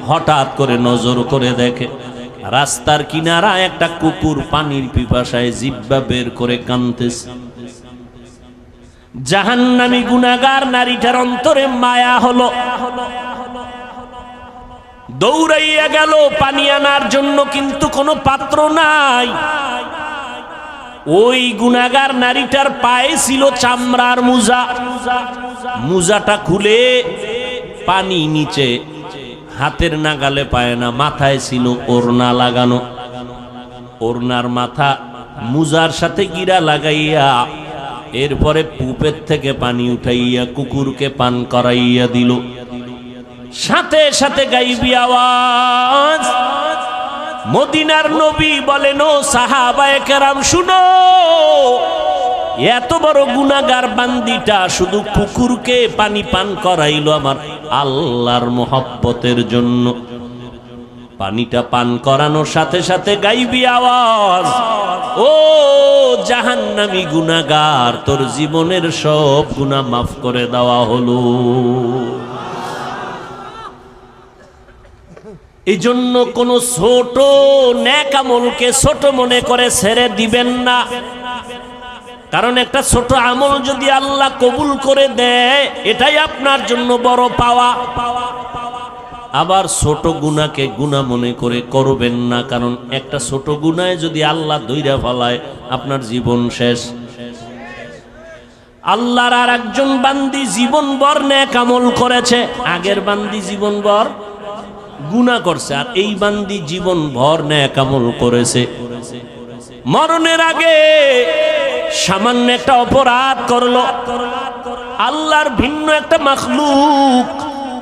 হঠাৎ করে নজর করে দেখে রাস্তার কিনারা একটা কুকুর পানির পিপাসায় জিহ্বা বের করে কাঁদতেছে। জাহান্নামী গুনাহগার নারীটার অন্তরে মায়া হলো। দৌড়াইয়া গেল পানি আনার জন্য, কিন্তু কোনো পাত্র নাই। ওই গুনাহগার নারীটার পায়ে ছিল চামড়ার মোজা, মোজাটা খুলে পানি নিচে, হাতের নাগালে পায় না, মাথায় ছিল ওড়না লাগানো। ওড়নার মাথা মুজার সাথে গিরা লাগাইয়া এরপরে কূপের থেকে পানি উঠাইয়া কুকুরকে পান করাইয়া দিল। সাথে সাথে গাইবি আওয়াজ, মদিনার নবী বলেন, ও সাহাবায়ে কেরাম শুনো, এত বড় গুনাহগার বান্দিটা শুধু কুকুরকে পানি পান করাইলো আমার আল্লাহর মোহাব্বতের জন্য। পানিটা পান করানোর সাথে সাথে গাইবি আওয়াজ, ও জাহান্নামী গুনাহগার, তোর জীবনের সব গুনাহ মাফ করে দেওয়া হলো। এই জন্য কোন ছোট নেক আমলকে ছোট মনে করে ছেড়ে দিবেন না, কারণ একটা ছোট আমল যদি আল্লাহ কবুল করে দেয় এটাই আপনার জন্য বড় পাওয়া। আবার ছোট গুনাহকে গুনাহ মনে করে করবেন না, কারণ একটা ছোট গুনাহে যদি আল্লাহ ধইরা ফেলায় আপনার জীবন শেষ। আল্লাহর আর একজন বান্দি জীবনভর নেক আমল করেছে, আগের বান্দি জীবনভর গুনাহ করছে, আর এই বান্দি জীবনভর নেক আমল করেছে। মরণের আগে সামান্য একটা অপরাধ করলো, আল্লাহর ভিন্ন একটা মাখলুক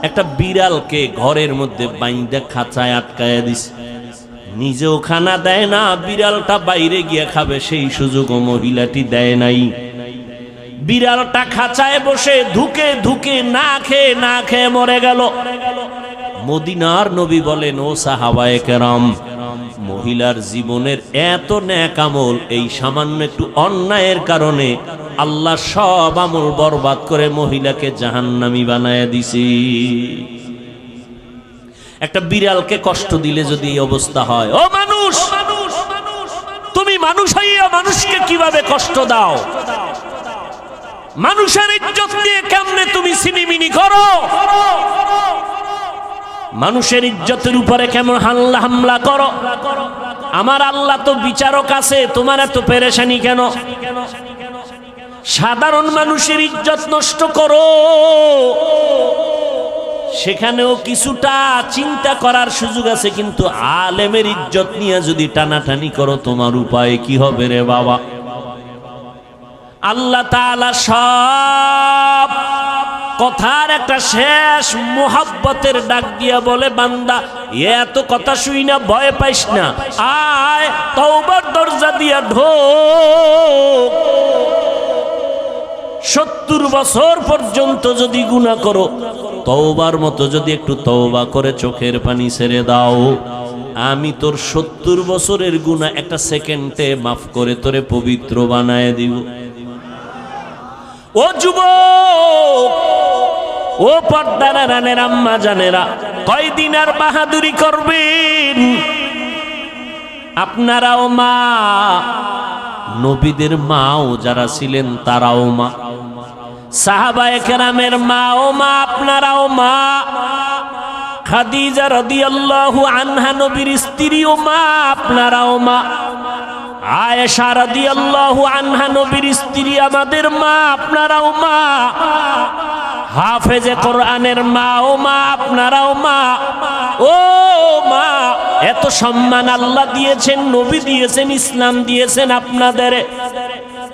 একটা বিড়ালকে ঘরের মধ্যে বাইন্দা খাঁচায় আটকায়া দিছে, নিজেও খানা দেয় না, বিড়ালটা বাইরে গিয়ে খাবে সেই সুযোগও মহিলাটি দেয় নাই। বিড়ালটা খাঁচায় বসে ধুকে ধুকে না খেয়ে মরে গেল। মদিনার নবী বলেন, ও সাহাবায়ে কেরাম, মহিলার জীবনের এত নেক আমল এই সামান্য একটু অন্যায়ের কারণে আল্লাহ সব আমল বরবাদ করে মহিলাকে জাহান্নামী বানায়া দিছে। একটা বিড়ালকে কষ্ট দিলে যদি এই অবস্থা হয়, ও মানুষ, তুমি মানুষ হইয়া মানুষকে কিভাবে কষ্ট দাও? মানুষের ইজ্জত দিয়ে কেমনে তুমি সিনিমিনি করো? মানুষের ইজ্জতের উপরে কেমন হামলা করো? আমার আল্লাহ তো বিচারক আছে, তোমার এত পেরেশানি কেন? সাধারণ মানুষের ইজ্জত নষ্ট করো, সেখানেও কিছুটা চিন্তা করার সুযোগ আছে, কিন্তু আলেমের ইজ্জত নিয়ে যদি টানাটানি করো তোমার উপায় কি হবে রে বাবা? আল্লাহ তাআলা সব কথার একটা শেষ মোহাব্বতের ডাক দিয়া বলে, বান্দা এত কথা শুই না, ভয় পাইস না, আয় তওবার দরজা দিয়া ঢোক। 70 বছর পর্যন্ত যদি গুনাহ করো, তওবার মতো যদি একটু তওবা করে চোখের পানি ছেড়ে দাও, আমি তোর 70 বছরের গুনাহ একটা সেকেন্ডে মাফ করে তোরে পবিত্র বানায় দিব। ও যুবক, ও পর্দার রানের আম্মা জানেরা, কয়দিন আর বাহাদুরি করবেন? আপনারাও মা, নবীদের মাও যারা ছিলেন তারাও মা, সাহাবায়ে কেরামের মাও মা, আপনারাও মা। খাদিজা রাদিয়াল্লাহু আনহা নবীর স্ত্রীও মা, আপনারাও মা। আয়েশা রাদিয়াল্লাহু আনহা নবীর স্ত্রী, আমাদের মা, আপনারাও মা। হাফেজে কোরআনের মা ও মা, আপনারাও মা। ও মা, এত সম্মান আল্লাহ দিয়েছেন, নবী দিয়েছেন, ইসলাম দিয়েছেন আপনাদের।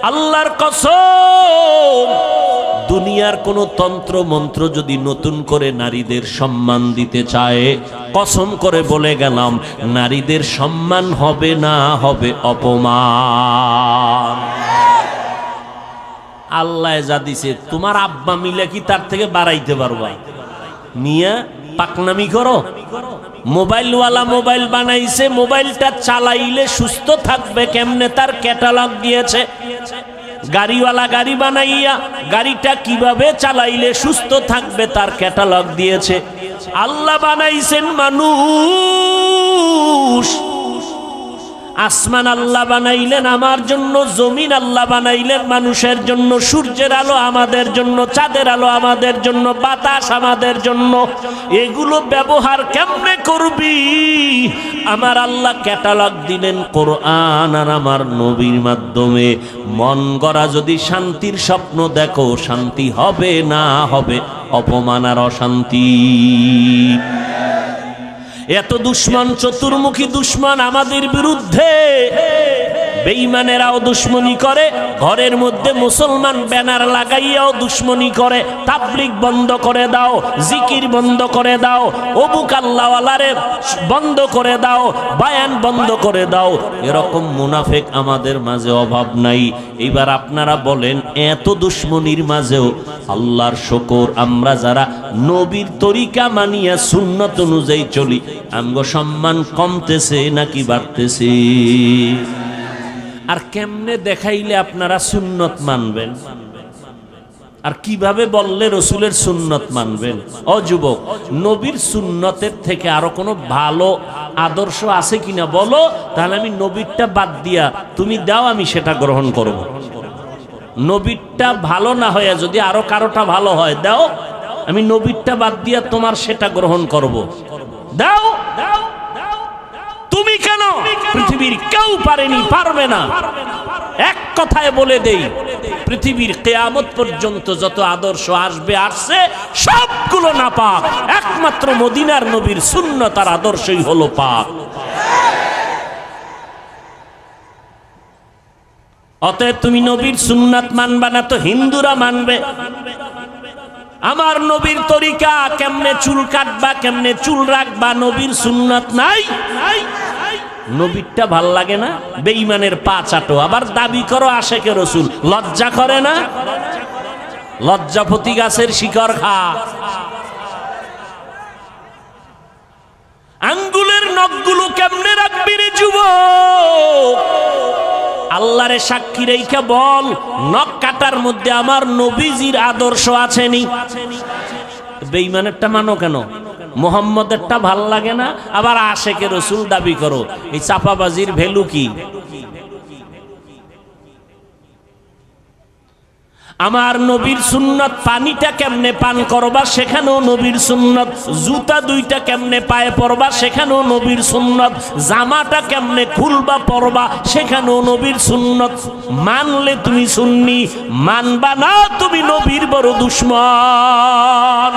আল্লাহর কসম, দুনিয়ার কোন তন্ত্র মন্ত্র যদি নতুন করে নারীদের সম্মান দিতে চায়, কসম করে বলে গেলাম, নারীদের সম্মান হবে না, হবে অপমান। আল্লাহ যা দিছে, তোমার আব্বা মিলে কি তার থেকে বাড়াইতে পারবা? মিয়া পাকনামি করো। মোবাইলওয়ালা মোবাইল বানাইছে, মোবাইলটা চালাইলে সুস্থ থাকবে কেমনে তার ক্যাটালগ দিয়েছে। গাড়িওয়ালা গাড়ি বানাইয়া গাড়িটা কিভাবে চালাইলে সুস্থ থাকবে তার ক্যাটালগ দিয়েছে। আল্লাহ বানাইছেন মানুষ, আসমান আল্লাহ বানাইলেন আমার জন্য, জমিন আল্লাহ বানাইলেন মানুষের জন্য, সূর্যের আলো আমাদের জন্য, চাঁদের আলো আমাদের জন্য, বাতাস আমাদের জন্য। এগুলো ব্যবহার কেমনে করবি? আমার আল্লাহ ক্যাটালগ দিলেন কোরআন আর আমার নবীর মাধ্যমে। মন গড়া যদি শান্তির স্বপ্ন দেখো, শান্তি হবে না, হবে অপমান আর অশান্তি। এত দুশ্মন, চতুর্মুখী দুশ্মন আমাদের বিরুদ্ধে। বেঈমানেরাও দুশ্মনী করে, ঘরের মধ্যে মুসলমান ব্যানার লাগাইয়াও দুশ্মনী করে। তাবলীগ বন্ধ করে দাও, জিকির বন্ধ করে দাও, অবু কাল্লাওয়ালারে বন্ধ করে দাও, বায়ান বন্ধ করে দাও। এরকম মুনাফিক আমাদের মাঝে অভাব নাই। এবার আপনারা বলেন, এত দুশ্মনীর মাঝেও আল্লাহর শুকর, আমরা যারা নবীর তরিকা মানিয়া সুন্নত অনুযায়ী চলি, আমগো সম্মান কমতেছে নাকি বাড়তেছে? আর কেমনে দেখাইলে আপনারা সুন্নত মানবেন? আর কিভাবে বললে রসুলের সুন্নত মানবেন? ও যুবক, নবীর সুন্নতের থেকে আরো কোনো ভালো আদর্শ আছে কিনা বলো, তাহলে আমি নবীরটা বাদ দিয়া তুমি দাও, আমি সেটা গ্রহণ করব। নবীরটা ভালো না হয়ে যদি আরো কারোটা ভালো হয় দাও, আমি নবীরটা বাদ দিয়া তোমার সেটা গ্রহণ করব। দাও। তুমি কেন? পৃথিবীর কেউ পারেনি, পারবে না। এক কথায় বলে দেই, পৃথিবীর কিয়ামত পর্যন্ত যত আদর্শ আসবে, আসছে, সবগুলো নাপাক। একমাত্র মদিনার নবীর সুন্নত আর আদর্শই হলো পাক। অতএব তুমি নবীর সুন্নাত মানবা না তো হিন্দুরা মানবে। আমার নবীর তরিকা, কেমনে চুল কাটবা, কেমনে চুল রাখবা, নবীর সুন্নাত নাই। নবীরটা ভাল লাগে না? বেঈমানের পা চাটো, আবার দাবি করো আশেকে রসুল। লজ্জা করে না? লজ্জাপতি গাছের শিকড় খা। আঙ্গুলের নখগুলো কেমনে রাখবি রে যুবক? আল্লাহরে সাক্ষী রেখে বল, নখ কাটার মধ্যে আমার নবীজির আদর্শ আছেনি? বেঈমানেরটা মানো কেন? মুহাম্মদেরটা ভাল লাগে না, আবার আশেকে রসুল দাবি করো। এই চাপাবাজির ভ্যালু কি? আমার নবীর সুন্নত, পানিটা কেমনে পান করবা সেখানেও নবীর সুন্নত, জুতা দুইটা কেমনে পায়ে পরবা সেখানেও নবীর সুন্নত, জামাটা কেমনে খুলবা পরবা সেখানেও নবীর সুন্নত। মানলে তুমি সুন্নি, মানবা না তুমি নবীর বড় দুশ্মন।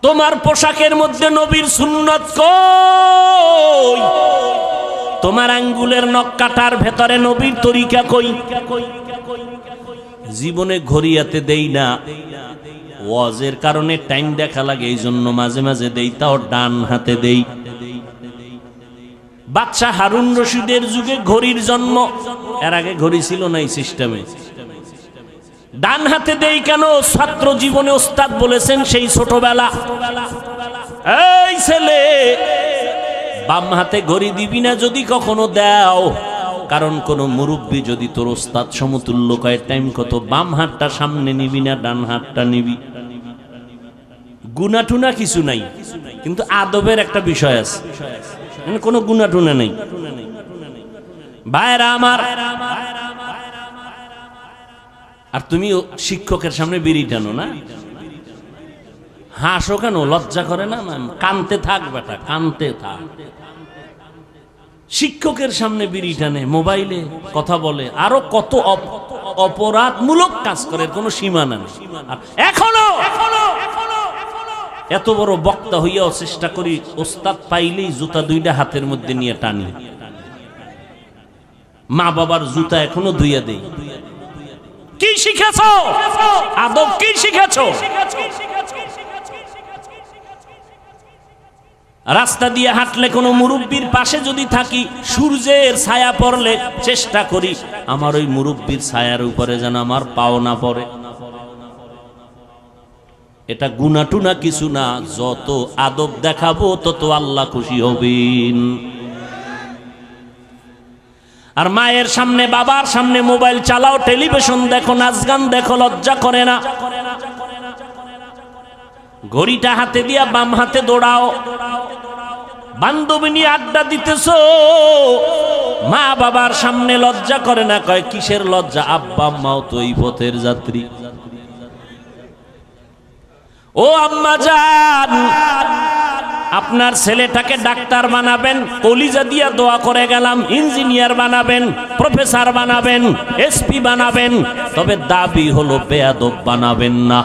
তোমার পোশাকের মধ্যে নবীর সুন্নত কই? তোমার আঙ্গুলের নখ কাটার ভেতরে নবীর তরিকা কই? জীবনে ঘড়িয়াতে দেই না, ওয়াজের কারণে টাইম দেখা লাগে, এই জন্য মাঝে মাঝে দেই, তাও ডান হাতে দেই। বাদশাহ হারুন রশিদের যুগে ঘড়ির জন্ম, এর আগে ঘড়ি ছিল না এই সিস্টেমে। ডান হাতে দেই কেন? ছাত্র জীবনে ওস্তাদ বলেছেন সেই ছোটবেলা, এই ছেলে বাম হাতে ঘড়ি দিবি না যদি কখনো দাও, কারণ কোন মুরব্বী যদি তোর ওস্তাদ সমতুল্য কয় টাইম কত, বাম হাতটা সামনে নিবি না ডান হাতটা নিবি। গুনাটুনা কিছু নাই, কিন্তু আদবের একটা বিষয় আছে, কোনো গুনাটুনা নেই। ভাইরা আমার, আর তুমি শিক্ষকের সামনে বিড়ি টানো না, হাসো কেন? লজ্জা করে না? কানতে থাক বেটা, কানতে থাক। শিক্ষকের সামনে বিড়ি টানে, মোবাইলে কথা বলে, আরো কত অপরাধমূলক কাজ করে, কোনো সীমা নেই। এখনো এত বড় বক্তা হইয়াও চেষ্টা করি ওস্তাদ পাইলেই জুতা দুইটা হাতের মধ্যে নিয়ে টানি। মা বাবার জুতা এখনো ধুইয়া দেই। কি শিখেছ? আদব কি শিখেছ? রাস্তা দিয়ে হাঁটলে কোনো মুরব্বির পাশে যদি থাকি, সূর্যের ছায়া পড়লে চেষ্টা করি আমার ওই মুরব্বির ছায়ার উপরে যেন আমার পাও না পড়ে। এটা গুনাটুনা কিছু না, যত আদব দেখাবো তত আল্লাহ খুশি হবেন। আর মায়ের সামনে, বাবার সামনে মোবাইল চালাও, টেলিভিশন দেখো, নাচ গান দেখো, লজ্জা করে না? ঘড়িটা হাতে দিয়া বাম হাতে দৌড়াও, বান্ধবী নিয়ে আড্ডা দিতেছো, মা বাবার সামনে লজ্জা করে না? কয় কিসের লজ্জা, আব্বা আম্মাও তো এই পথের যাত্রী। ও আম্মা জান, আপনার ছেলেটাকে ডাক্তার বানাবেন, কলিজা দিয়া দোয়া করে গেলাম, ইঞ্জিনিয়ার বানাবেন, প্রফেসর বানাবেন, এসপি বানাবেন, তবে দাবি হলো বেয়াদব বানাবেন না।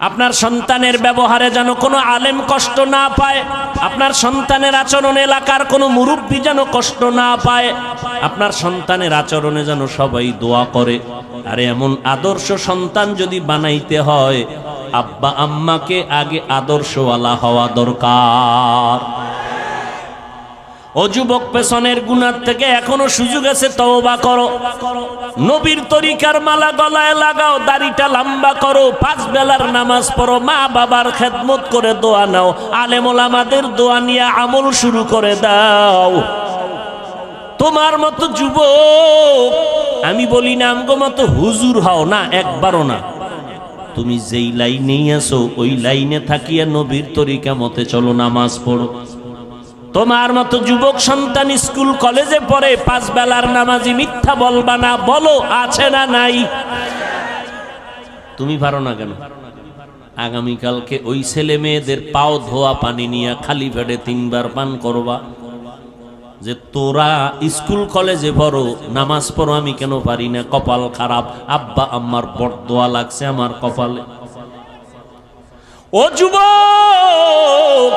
আপনার সন্তানের ব্যবহারে যেন কোনো আলেম কষ্ট না পায়, আপনার সন্তানের আচরণে এলাকার কোনো মুরব্বী যেন কষ্ট না পায়, আপনার সন্তানের আচরণে যেন সবাই দোয়া করে। আরে এমন আদর্শ সন্তান যদি বানাইতে হয়, আব্বা আম্মাকে আগে আদর্শওয়ালা হওয়া দরকার। ও যুবক, পেছনের গুনাহ থেকে এখনো সুযোগ আছে, তওবা করো। নবীর তরিকার মালা গলায় লাগাও, দাড়িটা লম্বা করো, 5 বেলার নামাজ পড়ো, মা বাবার খেদমত করে দোয়া নাও, আলেম ওলামাদের দোয়া নিয়ে আমল শুরু করে দাও। তোমার মতো যুবক, আমি বলি না আমগো মতো হুজুর হও না, একবারও না। তুমি যেই লাইনেই আছো ওই লাইনে থাকিয়া নবীর তরিকা মতে চলো, নামাজ পড়ো। তোমার মতো যুবক সন্তান স্কুল কলেজে পড়ে, 5 বেলার নামাজি, মিথ্যা বলবা না, বলো আছে না নাই? তুমি পারো না কেন? আগামীকালকে ওই ছেলে মেয়েদের পাও ধোয়া পানি নিয়ে খালি পেটে 3 বার পান করবা, যে তোরা স্কুল কলেজে পড়ো, নামাজ পড়ো, আমি কেন পারি না, কপাল খারাপ, আব্বা আম্মার বরদোয়া লাগছে আমার কপালে। ও যুবক,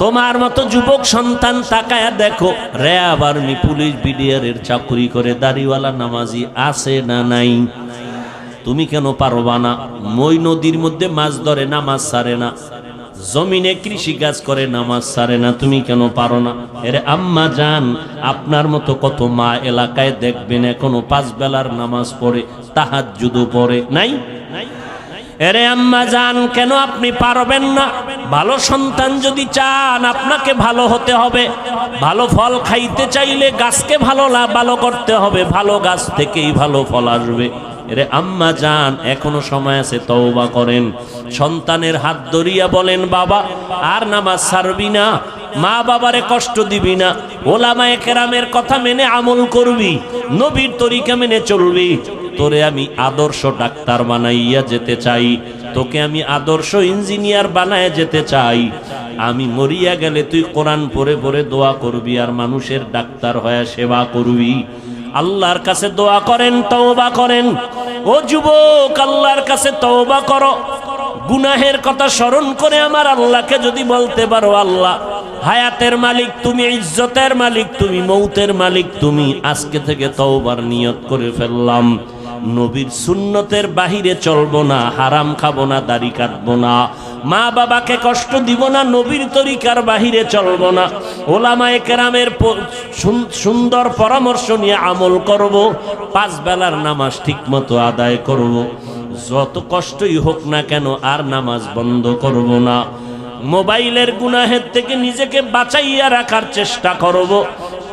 তোমার মতো যুবক সন্তান তাকায়া দেখো, র্যাব আর্মি পুলিশ বিডিআরের চাকরি করে দাড়িওয়ালা নামাজি আছে না নাই? তুমি কেন পারবা না? মই নদীর মধ্যে মাছ ধরে, নামাজ ছাড়ে না, জমিনে কৃষি কাজ করে, নামাজ ছাড়ে না, তুমি কেন পারো না? এরে আম্মা জান, আপনার মতো কত মা এলাকায় দেখবেন এখনো 5 বেলার নামাজ পড়ে, তাহাজ্জুদও পড়ে, নাই? এরে আম্মা জান, কেন আপনি পারবেন না? ভালো সন্তান যদি চান, আপনাকে ভালো হতে হবে। ভালো ফল খাইতে চাইলে গাছকে ভালো করতে হবে, ভালো গাছ থেকেই ভালো ফল আসবে। এরে আম্মা জান, এখনো সময় আছে, তওবা করেন। সন্তানের হাত ধরিয়া বলেন, বাবা আর নামাজ ছাড়বি না, মা বাবারে কষ্ট দিবি না, ওলামায়ে কেরামের কথা মেনে আমল করবি, নবীর তরিকা মেনে চলবি। তোরে আমি আদর্শ ডাক্তার বানাইয়া যেতে চাই, তোকে আমি আদর্শ ইঞ্জিনিয়ার বানায় যেতে চাই। আমি মরিয়া গেলে তুই কোরআন পড়ে পড়ে দোয়া করবি আর মানুষের ডাক্তার হয়ে সেবা করবি। আল্লাহর কাছে দোয়া করেন, তওবা করেন। ও যুবক, আল্লাহর কাছে তওবা করো। গুনাহের কথা স্মরণ করে আমার আল্লাহকে যদি বলতে পারো, আল্লাহ হায়াতের মালিক তুমি, ইজ্জতের মালিক তুমি, মৌতের মালিক তুমি, আজকে থেকে তওবার নিয়ত করে ফেললাম, নবীর সুন্নতের বাহিরে চলবো না, হারাম খাবো না, দাড়ি কাটবো না, মা বাবাকে কষ্ট দিব না, নবীর তরিকার বাহিরে চলবো না, ওলামায়ে কেরামের সুন্দর পরামর্শ নিয়ে আমল করব, 5 বেলার নামাজ ঠিক মতো আদায় করব, যত কষ্টই হোক না কেন আর নামাজ বন্ধ করব না। মোবাইলের গুনাহের থেকে নিজেকে বাঁচাইয়া রাখার চেষ্টা করব।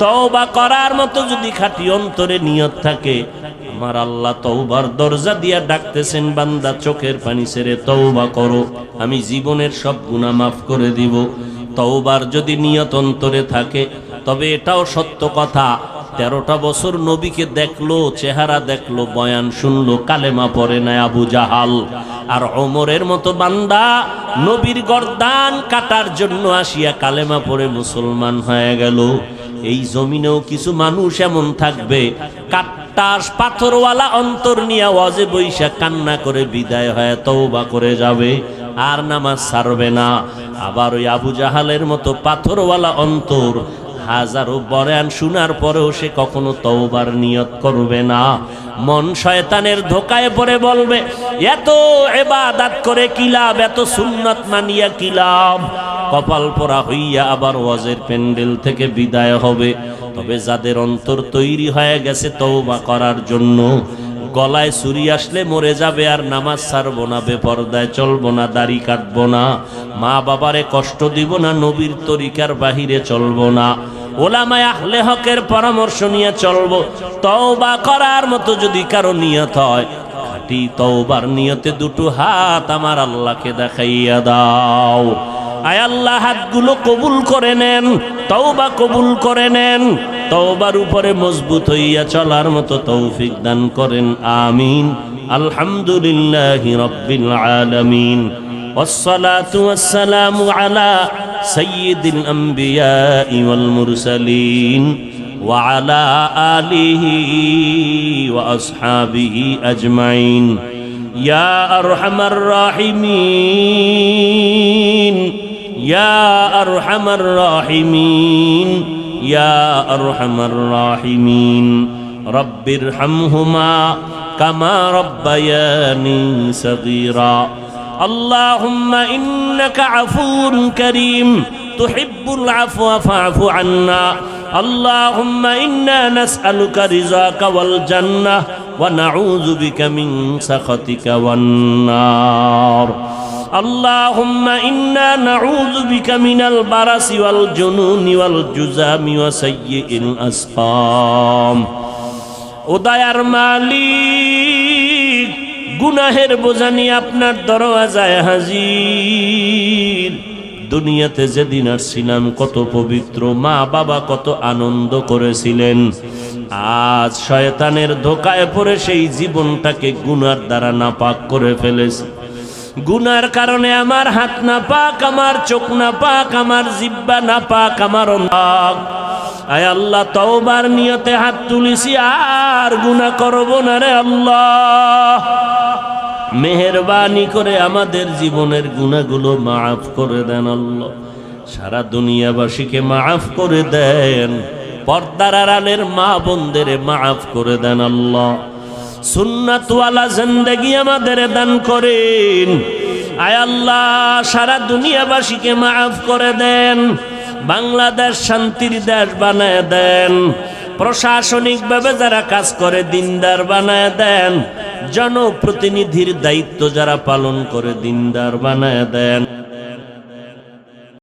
তওবা করার মতো যদি খাঁটি অন্তরে নিয়ত থাকে, আমার আল্লাহ তওবার দরজা দিয়া ডাকতেছেন, বান্দা চোখের পানি ছেড়ে তওবা করো, আমি জীবনের সব গুনাহ মাফ করে দিব। তওবার যদি নিয়ত অন্তরে থাকে, তবে এটাও সত্য কথা, 13টা বছর নবীকে দেখলো, চেহারা দেখলো, বয়ান শুনলো, কালেমা পড়ে না আবু জাহাল। আর ওমরের মতো বান্দা নবীর গর্দান কাটার জন্য আসিয়া কালেমা পড়ে মুসলমান হয়ে গেল। এই জমিনেও কিছু মানুষ এমন থাকবে, কাট্টাস পাথরওয়ালা অন্তর নিয়ে ওয়াজে বৈশা কান্না করে বিদায় হয়ে তওবা করে যাবে, আর নামাজ ছাড়বে না। আবার ওই আবু জাহালের মতো পাথরওয়ালা অন্তর, হাজারো বয়ান শোনার পরেও সে কখনো তওবার নিয়ত করবে না। মন শয়তানের ধোকায় পড়ে বলবে, এত ইবাদত করে কি লাভ, এত সুন্নাত মানিয়া কি লাভ, কপাল পোড়া হইয়া আবার ওয়াজের প্যান্ডেল থেকে বিদায় হবে। তবে যাদের অন্তর তৈরি হয়ে গেছে তওবা করার জন্য, গলায় ছুরি আসলে মরে যাবে আর নামাজ ছাড়বো না, বেপরদায় চলবো না, দাড়ি কাটবো না, মা বাবারে কষ্ট দিব না, নবীর তরিকার বাহিরে চলবো না, ওলামায়ে আহলে হকের পরামর্শ নিয়ে চলবো। তওবা করার মতো যদি কারো নিয়ত হয়, খাঁটি তওবার নিয়তে 2টো হাত আমার আল্লাহকে দেখাইয়া দাও। আয় আল্লাহ হাতগুলো কবুল করে নেন, তওবা কবুল করে নেন, তওবার উপরে মজবুত হইয়া চলার মতো তৌফিক দান করেন। আমিন। আলহামদুলিল্লাহি রাব্বিল আলামিন। والصلاة والسلام على سيد الأنبياء والمرسلين وعلى آله وأصحابه أجمعين يا أرحم الراحمين يا أرحم الراحمين يا أرحم الراحمين رب ارحمهما كما ربياني صغيرا اللهم إنك عفو كريم تحب العفو فاعف عنا اللهم إنا نسألك رضاك والجنة ونعوذ بك من سخطك والنار اللهم إنا نعوذ بك من البرص والجنون والجذام وسيء الأسقام উদয়ার মালিক গুনাহের বোঝা নিয়ে আপনার দরওয়াজায় হাজির। দুনিয়াতে যেদিন আসছিলাম কত পবিত্র, মা বাবা কত আনন্দ করেছিলেন। আজ শয়তানের ধোকায় পড়ে সেই জীবনটাকে গুনার দ্বারা নাপাক করে ফেলেছি। গুনার কারণে আমার হাত নাপাক, আমার চোখ নাপাক, আমার জিহ্বা নাপাক, আমার নাক। আয় আল্লাহ, তওবার নিয়তে হাত তুলিছি, আর গুনাহ করব না রে আল্লাহ। মেহেরবানি করে আমাদের জীবনের গুনাহগুলো মাফ করে দেন আল্লাহ। সারা দুনিয়াবাসীকে মাফ করে দেন, পর্দার আড়ালের মা বোনদের মাফ করে দেন আল্লাহ। সুন্নাতওয়ালা জিন্দেগি আমাদের দান করেন। আয় আল্লাহ, সারা দুনিয়াবাসীকে মাফ করে দেন। বাংলাদেশ শান্তির দেশ বানায় দেন। প্রশাসনিকভাবে যারা কাজ করে দিনদার বানায় দেন। জনপ্রতিনিধির দায়িত্ব যারা পালন করে দিনদার বানায় দেন।